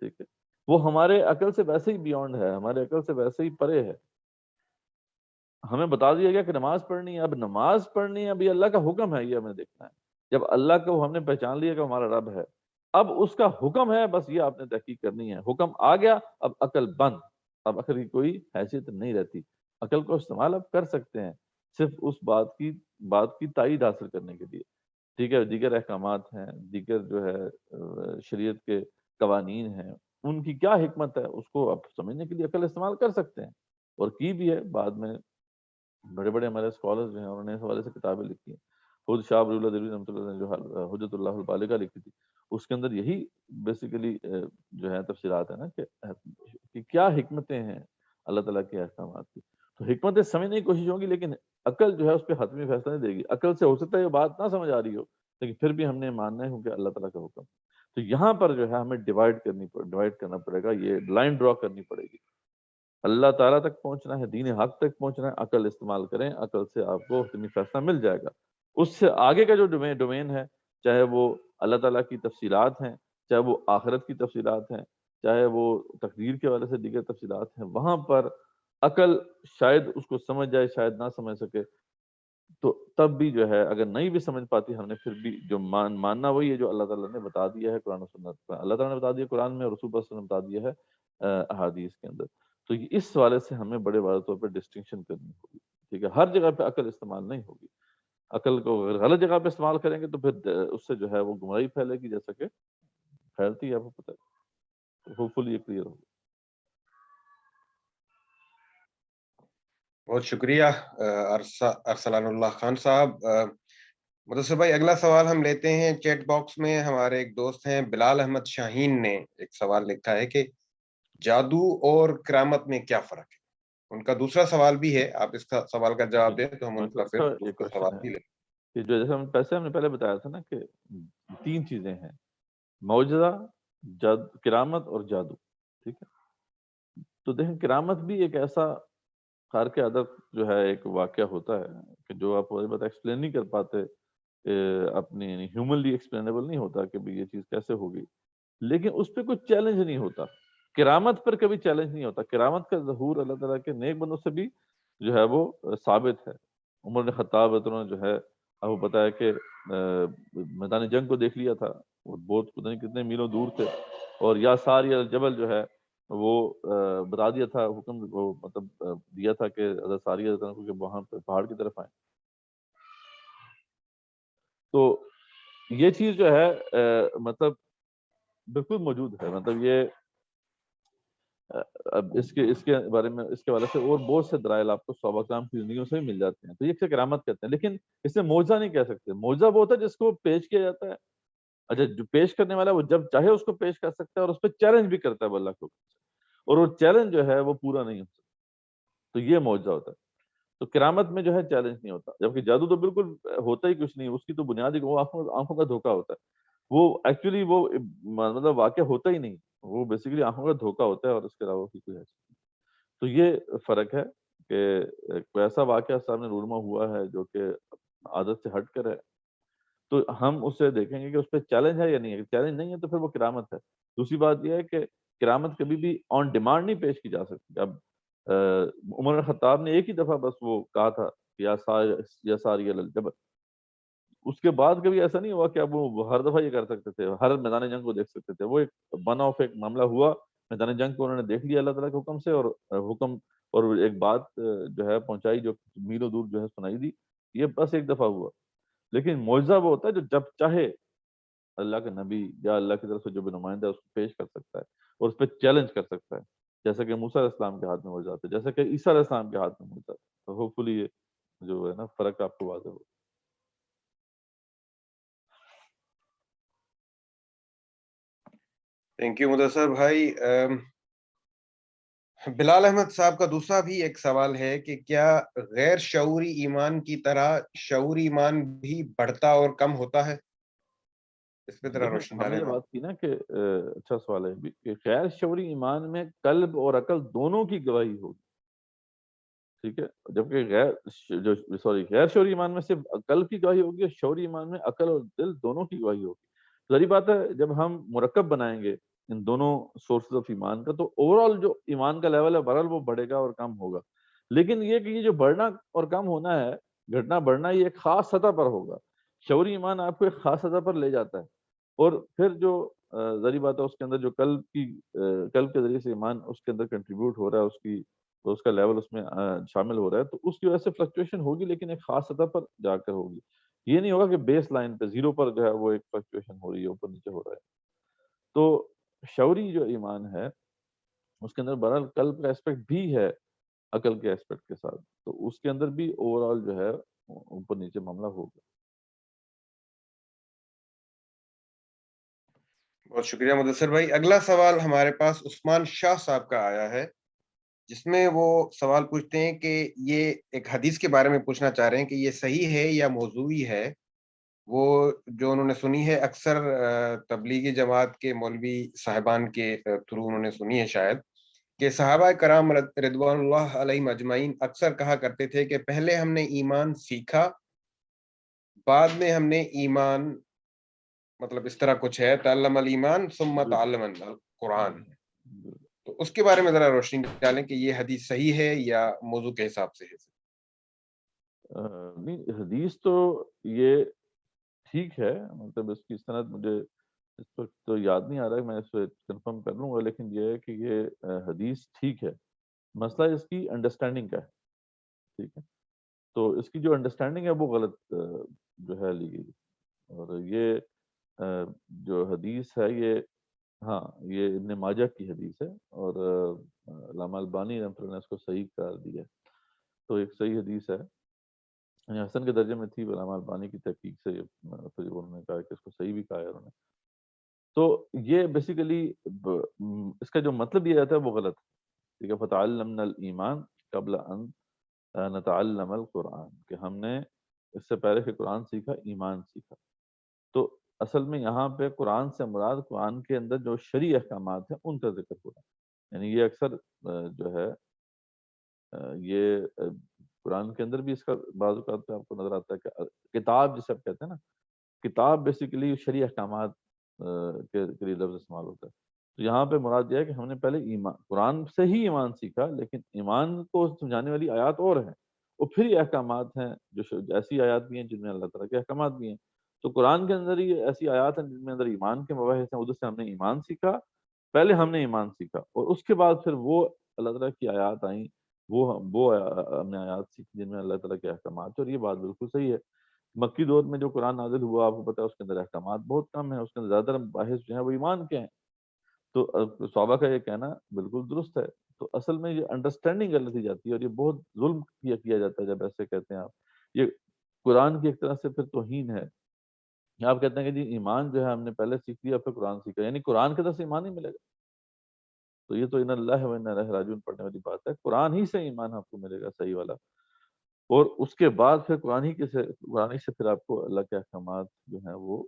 ٹھیک ہے، وہ ہمارے عقل سے ویسے ہی بیونڈ ہے، ہمارے عقل سے ویسے ہی پرے ہے. ہمیں بتا دیا گیا کہ نماز پڑھنی ہے، اب نماز پڑھنی ہے، اب یہ اللہ کا حکم ہے، یہ ہمیں دیکھنا ہے. جب اللہ کو ہم نے پہچان لیا کہ ہمارا رب ہے، اب اس کا حکم ہے، بس یہ آپ نے تحقیق کرنی ہے. حکم آ گیا، اب عقل بند، اب عقل کی کوئی حیثیت نہیں رہتی. عقل کو استعمال آپ کر سکتے ہیں صرف اس بات کی تائید حاصل کرنے کے لیے، ٹھیک ہے. دیگر احکامات ہیں، دیگر جو ہے شریعت کے قوانین ہیں، ان کی کیا حکمت ہے اس کو آپ سمجھنے کے لیے عقل استعمال کر سکتے ہیں، اور کی بھی ہے. بعد میں بڑے بڑے ہمارے اسکالرز جو ہیں انہوں نے اس حوالے سے کتابیں لکھی ہیں. خود شاہ ولی اللہ دہلوی رحمۃ اللہ نے جو حجت اللہ البالغہ لکھی تھی، اس کے اندر یہی بیسیکلی جو ہے تفسیرات ہیں نا کہ کیا حکمتیں ہیں اللہ تعالیٰ کے احکامات کی. تو حکمتیں سمجھنے کی کوشش ہوگی، لیکن عقل جو ہے اس پہ حتمی فیصلہ نہیں دے گی. عقل سے ہو سکتا ہے یہ بات نہ سمجھ آ رہی ہو، لیکن پھر بھی ہم نے ماننا ہے کیونکہ اللہ تعالیٰ کا حکم. تو یہاں پر جو ہے ہمیں ڈیوائڈ کرنا پڑے گا، یہ لائن ڈرا کرنی پڑے گی. اللہ تعالیٰ تک پہنچنا ہے، دین حق تک پہنچنا ہے، عقل استعمال کریں، عقل سے آپ کو حتمی فیصلہ مل جائے گا. اس سے آگے کا جو ڈومین ہے، چاہے وہ اللہ تعالیٰ کی تفصیلات ہیں، چاہے وہ آخرت کی تفصیلات ہیں، چاہے وہ تقدیر کے حوالے سے دیگر تفصیلات ہیں، وہاں پر عقل شاید اس کو سمجھ جائے، شاید نہ سمجھ سکے. تو تب بھی جو ہے اگر نہیں بھی سمجھ پاتی ہم نے پھر بھی جو ماننا وہی ہے جو اللہ تعالیٰ نے بتا دیا ہے قرآن و سنت میں. اللہ تعالیٰ نے بتا دیا قرآن میں، اور رسول اللہ صلی اللہ علیہ وسلم نے بتا دیا ہے احادیث کے اندر. تو اس حوالے سے ہمیں بڑے واضح طور پہ ڈسٹنکشن کرنی ہوگی. ٹھیک ہے، ہر جگہ پہ عقل استعمال نہیں ہوگی. عقل کو اگر غلط جگہ پہ استعمال کریں گے تو پھر اس سے جو ہے وہ گمراہی پھیلے گی، جیسا کہ پھیلتی ہے، آپ کو پتہ ہے. ہوپ فلی یہ کلیئر ہوگا. بہت شکریہ ارسلان اللہ خان صاحب. مدثر بھائی، اگلا سوال ہم لیتے ہیں چیٹ باکس میں. ہمارے ایک دوست ہیں بلال احمد شاہین نے ایک سوال لکھا ہے کہ جادو اور کرامت میں کیا فرق ہے. ان کا دوسرا سوال بھی ہے، آپ اس کا سوال کا جواب دیں تو ہم ان کا پھر اس کا سوال بھی لیں. کہ جو جیسے ہم نے پہلے بتایا تھا نا کہ 3 چیزیں ہیں، معجزہ، کرامت اور جادو. ٹھیک ہے، تو دیکھیں کرامت بھی ایک ایسا خارق عادت جو ہے ایک واقعہ ہوتا ہے کہ جو آپ وہی بات ایکسپلین نہیں کر پاتے، اپنی یعنی ہیومنلی ایکسپلینیبل نہیں ہوتا کہ بھی یہ چیز کیسے ہوگی، لیکن اس پہ کوئی چیلنج نہیں ہوتا. کرامت پر کبھی چیلنج نہیں ہوتا. کرامت کا ظہور اللہ تعالیٰ کے نیک بندوں سے بھی جو ہے وہ ثابت ہے. عمر بن خطاب جو ہے آپ کو پتا ہے کہ میدان جنگ کو دیکھ لیا تھا، وہ بہت پتہ نہیں کتنے میلوں دور تھے، اور یا ساری الجبل جو ہے وہ بتا دیا تھا، حکم وہ مطلب دیا تھا کہ حضرت ساری کہ وہاں پہ پہاڑ کی طرف آئیں. تو یہ چیز جو ہے مطلب بالکل موجود ہے. مطلب یہ اب اس کے بارے میں اس کے حوالے سے اور بہت سے دلائل آپ کو صحابہ کرام کی زندگیوں سے بھی مل جاتے ہیں. تو یہ کرامت کہتے ہیں، لیکن اسے معجزہ نہیں کہہ سکتے. معجزہ وہ ہوتا ہے جس کو پیش کیا جاتا ہے. اچھا، جو پیش کرنے والا وہ جب چاہے اس کو پیش کر سکتا ہے، اور اس پہ چیلنج بھی کرتا ہے اللہ کو، اور وہ چیلنج جو ہے وہ پورا نہیں ہو سکتا. تو یہ معجزہ ہوتا ہے. تو کرامت میں جو ہے چیلنج نہیں ہوتا، جبکہ جادو تو بالکل ہوتا ہی کچھ نہیں. اس کی تو بنیادی آنکھوں کا دھوکہ ہوتا ہے. وہ ایکچولی وہ مطلب واقع ہوتا ہی نہیں، وہ بیسیکلی آنکھوں کا دھوکہ ہوتا ہے، اور اس کے علاوہ کوئی ہے. تو یہ فرق ہے کہ کوئی ایسا واقعہ سامنے رونما ہوا ہے جو کہ عادت سے ہٹ کر ہے، تو ہم اسے دیکھیں گے کہ اس پہ چیلنج ہے یا نہیں ہے. چیلنج نہیں ہے تو پھر وہ کرامت ہے. دوسری بات یہ ہے کہ کرامت کبھی بھی آن ڈیمانڈ نہیں پیش کی جا سکتی. اب عمر بن خطاب نے ایک ہی دفعہ بس وہ کہا تھا یا ساری الجبل، اس کے بعد کبھی ایسا نہیں ہوا کہ اب وہ ہر دفعہ یہ کر سکتے تھے، ہر میدان جنگ کو دیکھ سکتے تھے. وہ ایک ون آف ایک معاملہ ہوا، میدان جنگ کو انہوں نے دیکھ لیا اللہ تعالیٰ کے حکم سے، اور حکم اور ایک بات جو ہے پہنچائی جو میلوں دور جو ہے سنائی دی. یہ بس ایک دفعہ ہوا. لیکن معجزہ وہ ہوتا ہے جو جب چاہے اللہ کے نبی یا اللہ کی طرف سے جو بھی نمائندہ ہے اس کو پیش کر سکتا ہے، اور اس پہ چیلنج کر سکتا ہے، جیسا کہ موسیٰ علیہ السلام کے ہاتھ میں معجزہ ہے، جیسا کہ عیسیٰ علیہ السلام کے ہاتھ میں معجزہ ہے. تو ہوپ فلی یہ جو ہے نا فرق آپ کو واضح ہو. تھینک یو مدثر بھائی. بلال احمد صاحب کا دوسرا بھی ایک سوال ہے کہ کیا غیر شعوری ایمان کی طرح شعوری ایمان بھی بڑھتا اور کم ہوتا ہے؟ اس پہ ذرا روشنی ہم نے ڈالیں. یہ بات کی نا کہ اچھا سوال ہے کہ غیر شعوری ایمان میں قلب اور عقل دونوں کی گواہی ہوگی. ٹھیک ہے، جبکہ غیر شعوری ایمان میں صرف قلب کی گواہی ہوگی، اور شعوری ایمان میں عقل اور دل دونوں کی گواہی ہوگی. ظاہری بات ہے جب ہم مرکب بنائیں گے ان دونوں سورسز آف ایمان کا، تو اوور آل جو ایمان کا لیول ہے بہرحال وہ بڑھے گا اور کم ہوگا. لیکن یہ کہ یہ جو بڑھنا اور کم ہونا ہے، گھٹنا بڑھنا، یہ ایک خاص سطح پر ہوگا. شعوری ایمان آپ کو ایک خاص سطح پر لے جاتا ہے، اور پھر جو ظاہری بات ہے اس کے اندر جو قلب کے ذریعے سے ایمان اس کے اندر کنٹریبیوٹ ہو رہا ہے، اس کا لیول اس میں شامل ہو رہا ہے، تو اس کی وجہ سے فلکچویشن ہوگی، لیکن ایک خاص سطح پر جا کر ہوگی. یہ نہیں ہوگا کہ بیس لائن پہ زیرو پر جو ہے وہ ایک فلکچویشن ہو رہی ہے، اوپر نیچے ہو رہا ہے. تو شعوری جو ایمان ہے اس کے اندر بہرحال قلب کا ایسپیکٹ بھی ہے عقل کے ایسپیکٹ کے ساتھ، تو اس کے اندر بھی اوور آل جو ہے اوپر نیچے معاملہ ہوگا. بہت شکریہ مدثر بھائی. اگلا سوال ہمارے پاس عثمان شاہ صاحب کا آیا ہے جس میں وہ سوال پوچھتے ہیں کہ یہ ایک حدیث کے بارے میں پوچھنا چاہ رہے ہیں کہ یہ صحیح ہے یا موضوعی ہے. وہ جو انہوں نے سنی ہے اکثر تبلیغی جماعت کے مولوی صاحبان کے تھرو انہوں نے سنی ہے شاید، کہ صحابہ کرام رضوان اللہ علیہم اجمعین اکثر کہا کرتے تھے کہ پہلے ہم نے ایمان سیکھا، بعد میں ہم نے ایمان، مطلب اس طرح کچھ ہے، تعلم الایمان ثم تعلم القرآن. تو اس کے بارے میں ذرا روشنی ڈالیں کہ یہ حدیث صحیح ہے یا موضوع کے حساب سے ہے. نہیں، حدیث تو یہ ٹھیک ہے، مطلب اس کی سند مجھے اس وقت تو یاد نہیں آ رہا ہے، میں اس پہ کنفرم کر لوں گا، لیکن یہ ہے کہ یہ حدیث ٹھیک ہے. مسئلہ اس کی انڈرسٹینڈنگ کا ہے. ٹھیک ہے، تو اس کی جو انڈرسٹینڈنگ ہے وہ غلط جو ہے لی گئی. اور یہ جو حدیث ہے یہ، ہاں، یہ ابن ماجہ کی حدیث ہے، اور علامہ البانی رحمۃ اللہ نے اس کو صحیح قرار دیا ہے. تو ایک صحیح حدیث ہے، یعنی حسن کے درجے میں تھی، علامہ البانی کی تحقیق سے پھر انہوں نے کہا کہ اس کو صحیح بھی کہا ہے انہوں نے. تو یہ بیسیکلی اس کا جو مطلب یہ آتا ہے وہ غلط ہے. ٹھیک ہے، فتعلمنا الایمان قبل ان نتعلم القرآن، کہ ہم نے اس سے پہلے کہ قرآن سیکھا ایمان سیکھا. تو اصل میں یہاں پہ قرآن سے مراد قرآن کے اندر جو شرعی احکامات ہیں ان کا ذکر ہو رہا ہے. یعنی یہ اکثر جو ہے یہ قرآن کے اندر بھی اس کا بعض اوقات پہ آپ کو نظر آتا ہے کہ کتاب جسے آپ کہتے ہیں نا، کتاب بیسیکلی شرعی احکامات کے لیے لفظ استعمال ہوتا ہے. تو یہاں پہ مراد یہ ہے کہ ہم نے پہلے ایمان، قرآن سے ہی ایمان سیکھا، لیکن ایمان کو سمجھانے والی آیات اور ہیں، اور پھر یہ احکامات ہیں جو ایسی آیات بھی ہیں جن میں اللہ تعالیٰ کے احکامات بھی ہیں. تو قرآن کے اندر ہی ایسی آیات ہیں جن میں اندر ایمان کے مباحث ہیں، ادھر سے ہم نے ایمان سیکھا، پہلے ہم نے ایمان سیکھا، اور اس کے بعد پھر وہ اللہ تعالیٰ کی آیات آئیں، وہ ہم نے آیات سیکھی جن میں اللہ تعالیٰ کے احکامات. اور یہ بات بالکل صحیح ہے. مکی دور میں جو قرآن نازل ہوا آپ کو پتا ہے اس کے اندر احکامات بہت کم ہیں، اس کے اندر زیادہ تر مباحث جو ہیں وہ ایمان کے ہیں. تو صحابہ کا یہ کہنا بالکل درست ہے. تو اصل میں یہ انڈرسٹینڈنگ غلط ہی جاتی ہے، اور یہ بہت ظلم کیا جاتا ہے جب ایسے کہتے ہیں آپ. یہ قرآن کی ایک طرح سے پھر توہین ہے. آپ کہتے ہیں کہ جی ایمان جو ہے ہم نے پہلے سیکھ لیا پھر قرآن سیکھا، یعنی قرآن کی طرف سے ایمان نہیں ملے گا. تو یہ تو ان اللہ و انا الیہ راجعون پڑھنے والی بات ہے. قرآن ہی سے ایمان آپ کو ملے گا صحیح والا، اور اس کے بعد پھر قرآن ہی سے پھر آپ کو اللہ کے احکامات جو ہیں وہ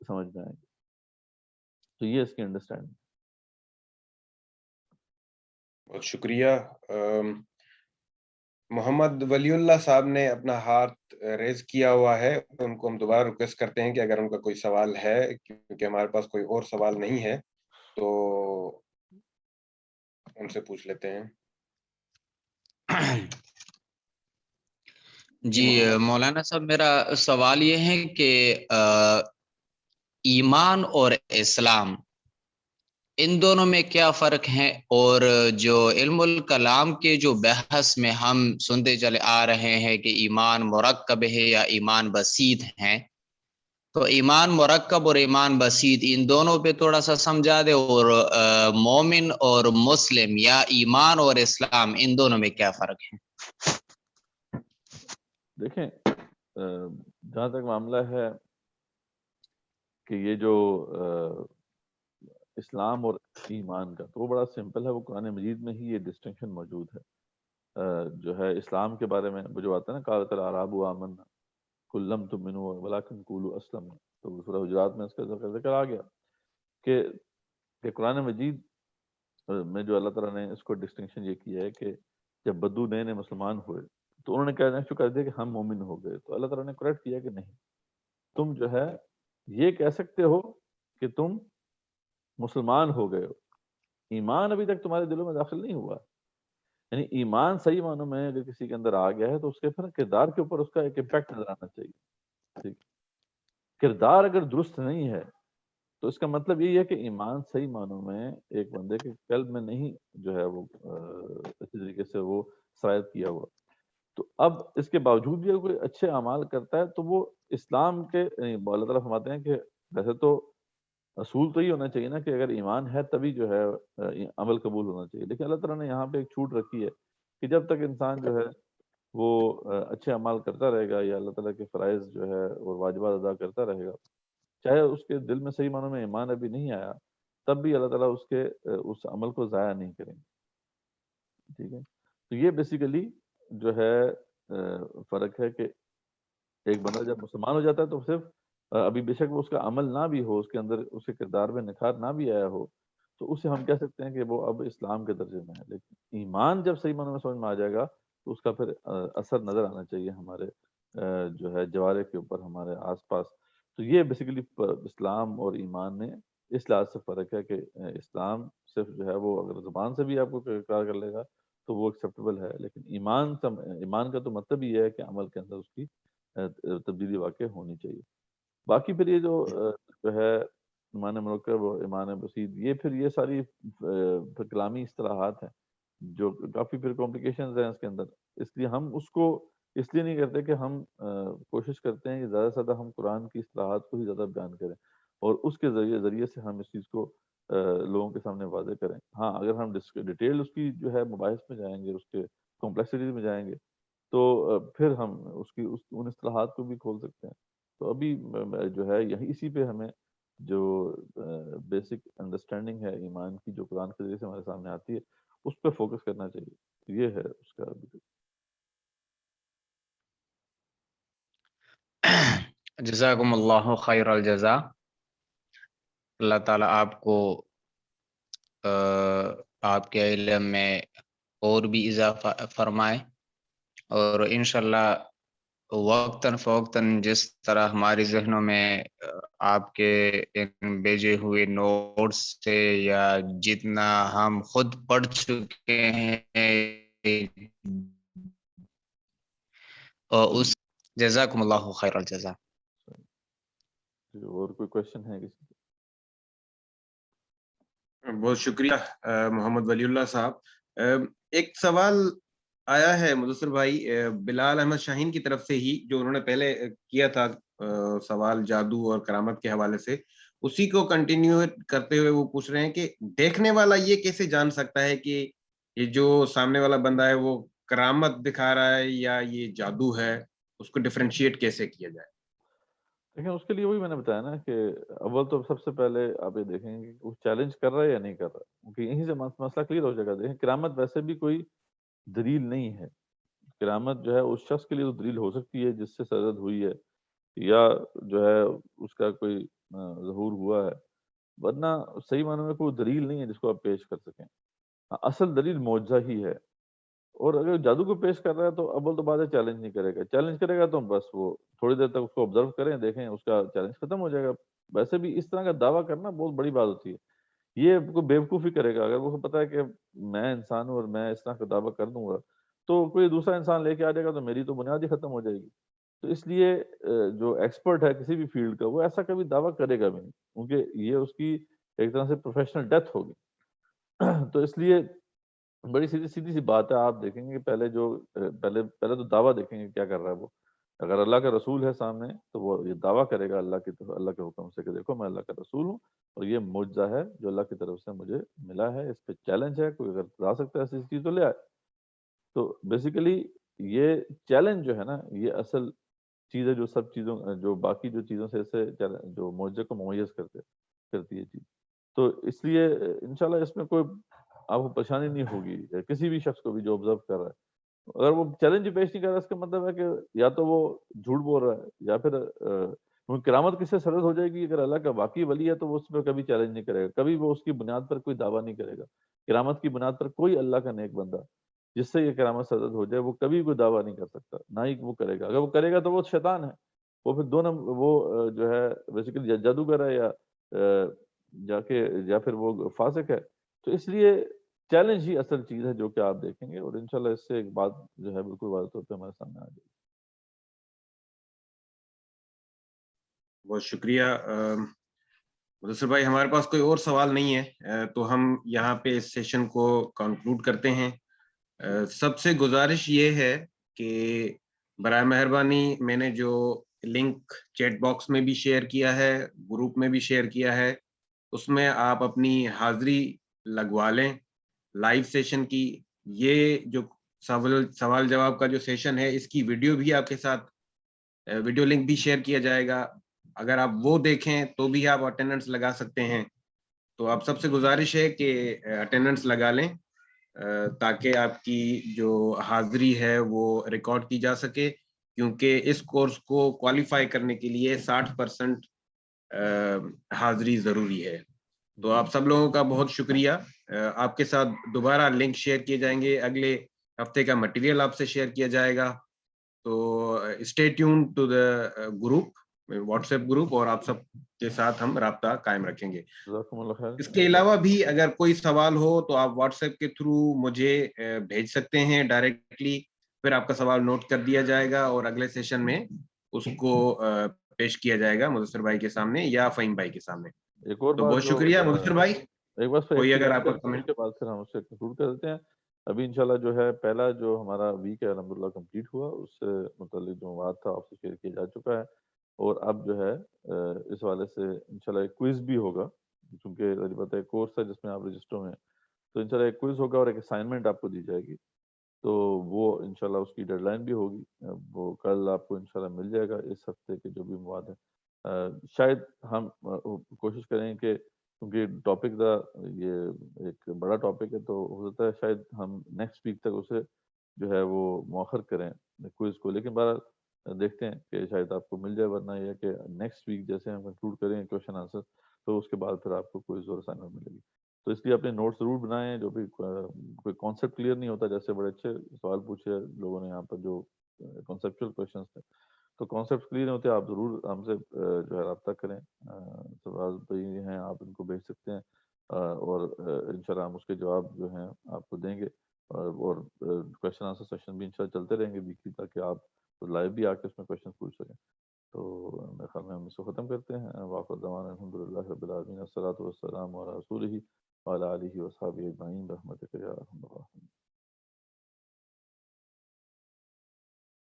سمجھ میں آئیں گے. تو یہ اس کی انڈرسٹینڈنگ. بہت شکریہ. محمد ولی اللہ صاحب نے اپنا ہاتھ ریز کیا ہوا ہے، ان کو ہم دوبارہ ریکویسٹ کرتے ہیں کہ اگر ان کا کوئی سوال ہے، کیونکہ ہمارے پاس کوئی اور سوال نہیں ہے، تو ان سے پوچھ لیتے ہیں. جی مولانا صاحب، میرا سوال یہ ہے کہ ایمان اور اسلام ان دونوں میں کیا فرق ہے؟ اور جو علم الکلام کے جو بحث میں ہم سنتے چلے آ رہے ہیں کہ ایمان مرکب ہے یا ایمان بسیط ہیں، تو ایمان مرکب اور ایمان بسیط ان دونوں پہ تھوڑا سا سمجھا دے، اور مومن اور مسلم یا ایمان اور اسلام ان دونوں میں کیا فرق ہے؟ دیکھیں، جہاں تک معاملہ ہے کہ یہ جو اسلام اور ایمان کا، تو وہ بڑا سمپل ہے. وہ قرآن مجید میں ہی یہ ڈسٹنکشن موجود ہے. جو ہے اسلام کے بارے میں وہ جو آتا ہے نا، قالت الاعراب آمنا قل لم تؤمنوا ولکن قولوا اسلمنا، تو سورہ حجرات میں اس کا ذکر آ گیا کہ قرآن مجید میں جو اللہ تعالیٰ نے اس کو ڈسٹنکشن یہ کی ہے کہ جب بدو نئے مسلمان ہوئے تو انہوں نے کہنا شروع کر دیا کہ ہم مومن ہو گئے. تو اللہ تعالیٰ نے کریکٹ کیا کہ نہیں، تم جو ہے یہ کہہ سکتے ہو کہ تم مسلمان ہو گئے ہو، ایمان ابھی تک تمہارے دلوں میں داخل نہیں ہوا. یعنی ایمان صحیح معنوں میں اگر کسی کے اندر آ گیا ہے تو اس کے پھر کردار کے اوپر اس کا ایک امپیکٹ نظر آنا چاہیے. ٹھیک، کردار اگر درست نہیں ہے تو اس کا مطلب یہ ہے کہ ایمان صحیح معنوں میں ایک بندے کے قلب میں نہیں جو ہے وہ اچھی طریقے سے وہ سرایت کیا ہوا. تو اب اس کے باوجود بھی اگر کوئی اچھے اعمال کرتا ہے تو وہ اسلام کے اللہ تعالیٰ فرماتے ہیں کہ ویسے تو اصول تو یہ ہونا چاہیے نا کہ اگر ایمان ہے تبھی جو ہے عمل قبول ہونا چاہیے، لیکن اللہ تعالیٰ نے یہاں پہ ایک چھوٹ رکھی ہے کہ جب تک انسان جو ہے وہ اچھے اعمال کرتا رہے گا یا اللہ تعالیٰ کے فرائض جو ہے اور واجبات ادا کرتا رہے گا، چاہے اس کے دل میں صحیح معنوں میں ایمان ابھی نہیں آیا، تب بھی اللہ تعالیٰ اس عمل کو ضائع نہیں کریں گے. ٹھیک ہے. تو یہ بیسیکلی جو ہے فرق ہے کہ ایک بندہ جب مسلمان ہو جاتا ہے تو صرف ابھی بے شک وہ اس کا عمل نہ بھی ہو، اس کے اندر اس کے کردار میں نکھار نہ بھی آیا ہو، تو اسے ہم کہہ سکتے ہیں کہ وہ اب اسلام کے درجے میں ہے. لیکن ایمان جب صحیح معنی میں سمجھ میں آ جائے گا تو اس کا پھر اثر نظر آنا چاہیے ہمارے جو ہے جوارے کے اوپر، ہمارے آس پاس. تو یہ بیسیکلی اسلام اور ایمان میں اس لحاظ سے فرق ہے کہ اسلام صرف جو ہے وہ اگر زبان سے بھی آپ کو اقرار کر لے گا تو وہ ایکسیپٹیبل ہے، لیکن ایمان کا تو مطلب یہ ہے کہ عمل کے اندر اس کی تبدیلی واقع ہونی چاہیے. باقی پھر یہ جو ہے ایمان مرکب اور ایمان بسیط، یہ پھر یہ ساری پھر کلامی اصطلاحات ہیں جو کافی پھر کمپلیکیشنز ہیں اس کے اندر. اس لیے ہم اس کو اس لیے نہیں کرتے کہ ہم کوشش کرتے ہیں کہ زیادہ سے زیادہ ہم قرآن کی اصطلاحات کو ہی زیادہ بیان کریں اور اس کے ذریعے سے ہم اس چیز کو لوگوں کے سامنے واضح کریں. ہاں اگر ہم ڈیٹیل اس کی جو ہے مباحث میں جائیں گے، اس کے کمپلیکسٹیز میں جائیں گے، تو پھر ہم ان اصطلاحات کو بھی کھول سکتے ہیں. تو ابھی جو ہے یہی اسی پہ ہمیں جو بیسک انڈرسٹینڈنگ ہے ایمان کی جو قرآن کے ذریعے سے ہمارے سامنے آتی ہے اس پہ فوکس کرنا چاہیے. یہ ہے اس کا ابھی. جزاکم اللہ خیر الجزا. اللہ تعالیٰ آپ کو آپ کے علم میں اور بھی اضافہ فرمائے، اور انشاءاللہ وقتاً فوقتاً جس طرح ہمارے ذہنوں میں آپ کے بھیجے ہوئے نوٹس سے یا جتنا ہم خود پڑھ چکے ہیں اس جزاکم اللہ خیر الجزا. اور کوئی کوشچن ہے کسی کا؟ بہت شکریہ محمد ولی اللہ صاحب. ایک سوال آیا ہے مدثر بھائی بلال احمد شاہین کی طرف سے ہی، جو انہوں نے پہلے کیا تھا سوال جادو اور کرامت کے حوالے سے، اسی کو کنٹینیو کرتے ہوئے وہ پوچھ رہے ہیں کہ دیکھنے والا یہ کیسے جان سکتا ہے کہ یہ جو سامنے والا بندہ ہے وہ کرامت دکھا رہا ہے یا یہ جادو ہے؟ اس کو ڈفرینشیٹ کیسے کیا جائے؟ لیکن اس کے لیے وہی میں نے بتایا نا کہ اول تو سب سے پہلے آپ یہ دیکھیں گے کہ وہ چیلنج کر رہا ہے یا نہیں کر رہا، کیونکہ یہیں سے مسئلہ کلیئر ہو جائے گا. دیکھیں کرامت ویسے بھی کوئی دلیل نہیں ہے. کرامت جو ہے اس شخص کے لیے تو دلیل ہو سکتی ہے جس سے سرزد ہوئی ہے یا جو ہے اس کا کوئی ظہور ہوا ہے، ورنہ صحیح معنی میں کوئی دلیل نہیں ہے جس کو آپ پیش کر سکیں. اصل دلیل معجزہ ہی ہے. اور اگر جادو کو پیش کر رہا ہے تو اول تو بات ہے چیلنج نہیں کرے گا. چیلنج کرے گا تو بس وہ تھوڑی دیر تک اس کو آبزرو کریں، دیکھیں، اس کا چیلنج ختم ہو جائے گا. ویسے بھی اس طرح کا دعویٰ کرنا بہت بڑی بات ہوتی ہے. یہ کوئی بیوقوفی کرے گا. اگر وہ پتا ہے کہ میں انسان ہوں اور میں اس طرح کا دعویٰ کر دوں گا تو کوئی دوسرا انسان لے کے آ جائے گا تو میری تو بنیاد ہی ختم ہو جائے گی. تو اس لیے جو ایکسپرٹ ہے کسی بھی فیلڈ کا وہ ایسا کبھی دعویٰ کرے گا بھی نہیں، کیونکہ یہ اس کی ایک طرح سے پروفیشنل ڈیتھ ہوگی. تو اس لیے بڑی سیدھی سی بات ہے. آپ دیکھیں گے پہلے تو دعویٰ دیکھیں گے کیا کر رہا ہے وہ. اگر اللہ کا رسول ہے سامنے تو وہ یہ دعویٰ کرے گا اللہ کے حکم سے کہ دیکھو میں اللہ کا رسول ہوں اور یہ معجزہ ہے جو اللہ کی طرف سے مجھے ملا ہے، اس پہ چیلنج ہے، کوئی اگر لا سکتا ہے ایسی چیز تو لے آئے. تو بیسیکلی یہ چیلنج جو ہے نا یہ اصل چیز ہے جو سب چیزوں جو باقی جو چیزوں سے اسے جو معجزے کو ممیز کرتی ہے چیز. تو اس لیے انشاءاللہ اس میں کوئی آپ کو پریشانی نہیں ہوگی کسی بھی شخص کو بھی جو آبزرو کر رہا ہے. اگر وہ چیلنج پیش نہیں کر رہا اس کا مطلب ہے کہ یا تو وہ جھوٹ بول رہا ہے یا پھر کرامت کس سے سرد ہو جائے گی. اگر اللہ کا واقعی ولی ہے تو وہ اس پہ کبھی چیلنج نہیں کرے گا، کبھی وہ اس کی بنیاد پر کوئی دعویٰ نہیں کرے گا. کرامت کی بنیاد پر کوئی اللہ کا نیک بندہ جس سے یہ کرامت سرد ہو جائے وہ کبھی کوئی دعویٰ نہیں کر سکتا، نہ ہی وہ کرے گا. اگر وہ کرے گا تو وہ شیطان ہے، وہ پھر دونوں وہ جو ہے بیسیکلی جادوگر ہے یا پھر وہ فاسق ہے. تو اس لیے چیلنج ہی اصل چیز ہے جو کہ آپ دیکھیں گے، اور انشاءاللہ اس سے ایک بات جو ہے بالکل واضح طور پہ ہمارے سامنے آ جائے گی. بہت شکریہ مدثر بھائی. ہمارے پاس کوئی اور سوال نہیں ہے تو ہم یہاں پہ اس سیشن کو کنکلوڈ کرتے ہیں. سب سے گزارش یہ ہے کہ برائے مہربانی میں نے جو لنک چیٹ باکس میں بھی شیئر کیا ہے، گروپ میں بھی شیئر کیا ہے، اس میں آپ اپنی حاضری لگوا لیں لائیو سیشن کی. یہ جو سوال جواب کا جو سیشن ہے اس کی ویڈیو بھی آپ کے ساتھ ویڈیو لنک بھی شیئر کیا جائے گا. اگر آپ وہ دیکھیں تو بھی آپ اٹینڈنس لگا سکتے ہیں. تو آپ سب سے گزارش ہے کہ اٹینڈنس لگا لیں. تاکہ آپ کی جو حاضری ہے وہ ریکارڈ کی جا سکے، کیونکہ اس کورس کو کوالیفائی کرنے کے لیے 60% حاضری ضروری ہے۔ تو آپ سب لوگوں کا بہت شکریہ۔ آپ کے ساتھ دوبارہ لنک شیئر کیے جائیں گے، اگلے ہفتے کا مٹیریل آپ سے شیئر کیا جائے گا۔ تو stay tune to the group, WhatsApp group, اور آپ سب کے ساتھ ہم رابطہ قائم رکھیں گے۔ جزاکم اللہ خیر۔ اس کے علاوہ بھی اگر کوئی سوال ہو تو آپ واٹس ایپ کے تھرو مجھے بھیج سکتے ہیں ڈائریکٹلی، پھر آپ کا سوال نوٹ کر دیا جائے گا اور اگلے سیشن میں اس کو پیش کیا جائے گا مدثر بھائی کے سامنے یا فہیم بھائی کے سامنے۔ ایک اور تو بات بہت جو شکریہ مدثر بھائی، ایک بات کوئی اگر آپ کا اس کمنٹ۔ کے بعد پھر ہم اس سے کنکلوڈ کر دیتے ہیں۔ ابھی انشاءاللہ جو ہے پہلا جو ہمارا ویک ہے الحمدللہ کمپلیٹ ہوا، اس سے متعلق جو مواد تھا آپ سے شیئر کیا جا چکا ہے، اور اب جو ہے اس حوالے سے انشاءاللہ ایک کوئز بھی ہوگا، چونکہ ظاہر بات ہے کورس ہے جس میں آپ رجسٹر ہوئے ہیں، تو انشاءاللہ ایک کوئز ہوگا اور ایک اسائنمنٹ آپ کو دی جائے گی، تو وہ انشاءاللہ اس کی ڈیڈ لائن بھی ہوگی، وہ کل آپ کو انشاءاللہ مل جائے گا اس ہفتے کے جو بھی مواد ہیں۔ شاید ہم کوشش کریں کہ کیونکہ ٹاپک دا یہ ایک بڑا ٹاپک ہے، تو ہو سکتا ہے شاید ہم نیکسٹ ویک تک اسے جو ہے وہ مؤخر کریں کوئز کو، لیکن بہرحال دیکھتے ہیں کہ شاید آپ کو مل جائے، ورنہ یہ کہ نیکسٹ ویک جیسے ہم کنکلوڈ کریں کویشچن آنسر، تو اس کے بعد پھر آپ کو کوئز اور اسائنمنٹ ملے گی۔ تو اس لیے اپنے نوٹ ضرور بنائیں، جو بھی کوئی کانسیپٹ کلیئر نہیں ہوتا، جیسے بڑے اچھے سوال پوچھے لوگوں نے یہاں پر جو کانسیپچل کویشچنس تھے، تو کانسیپٹ کلیئر نہیں ہوتے، آپ ضرور ہم سے جو ہے رابطہ کریں، سوال تو یہ ہیں آپ ان کو بھیج سکتے ہیں، اور انشاءاللہ ہم اس کے جواب جو ہیں آپ کو دیں گے، اور کویشچن آنسر سیشن بھی انشاءاللہ چلتے رہیں گے ویکلی، تاکہ آپ لائیو بھی آ کے اس میں کویشچن پوچھ سکیں۔ تو میرے خیال میں ہم اس کو ختم کرتے ہیں۔ وآخر دعوانا الحمدللہ رب العالمین، الصلاۃ والسلام علی رسولہ وعلی آلہ وصحبہ اجمعین برحمتک یا ارحم الراحمین۔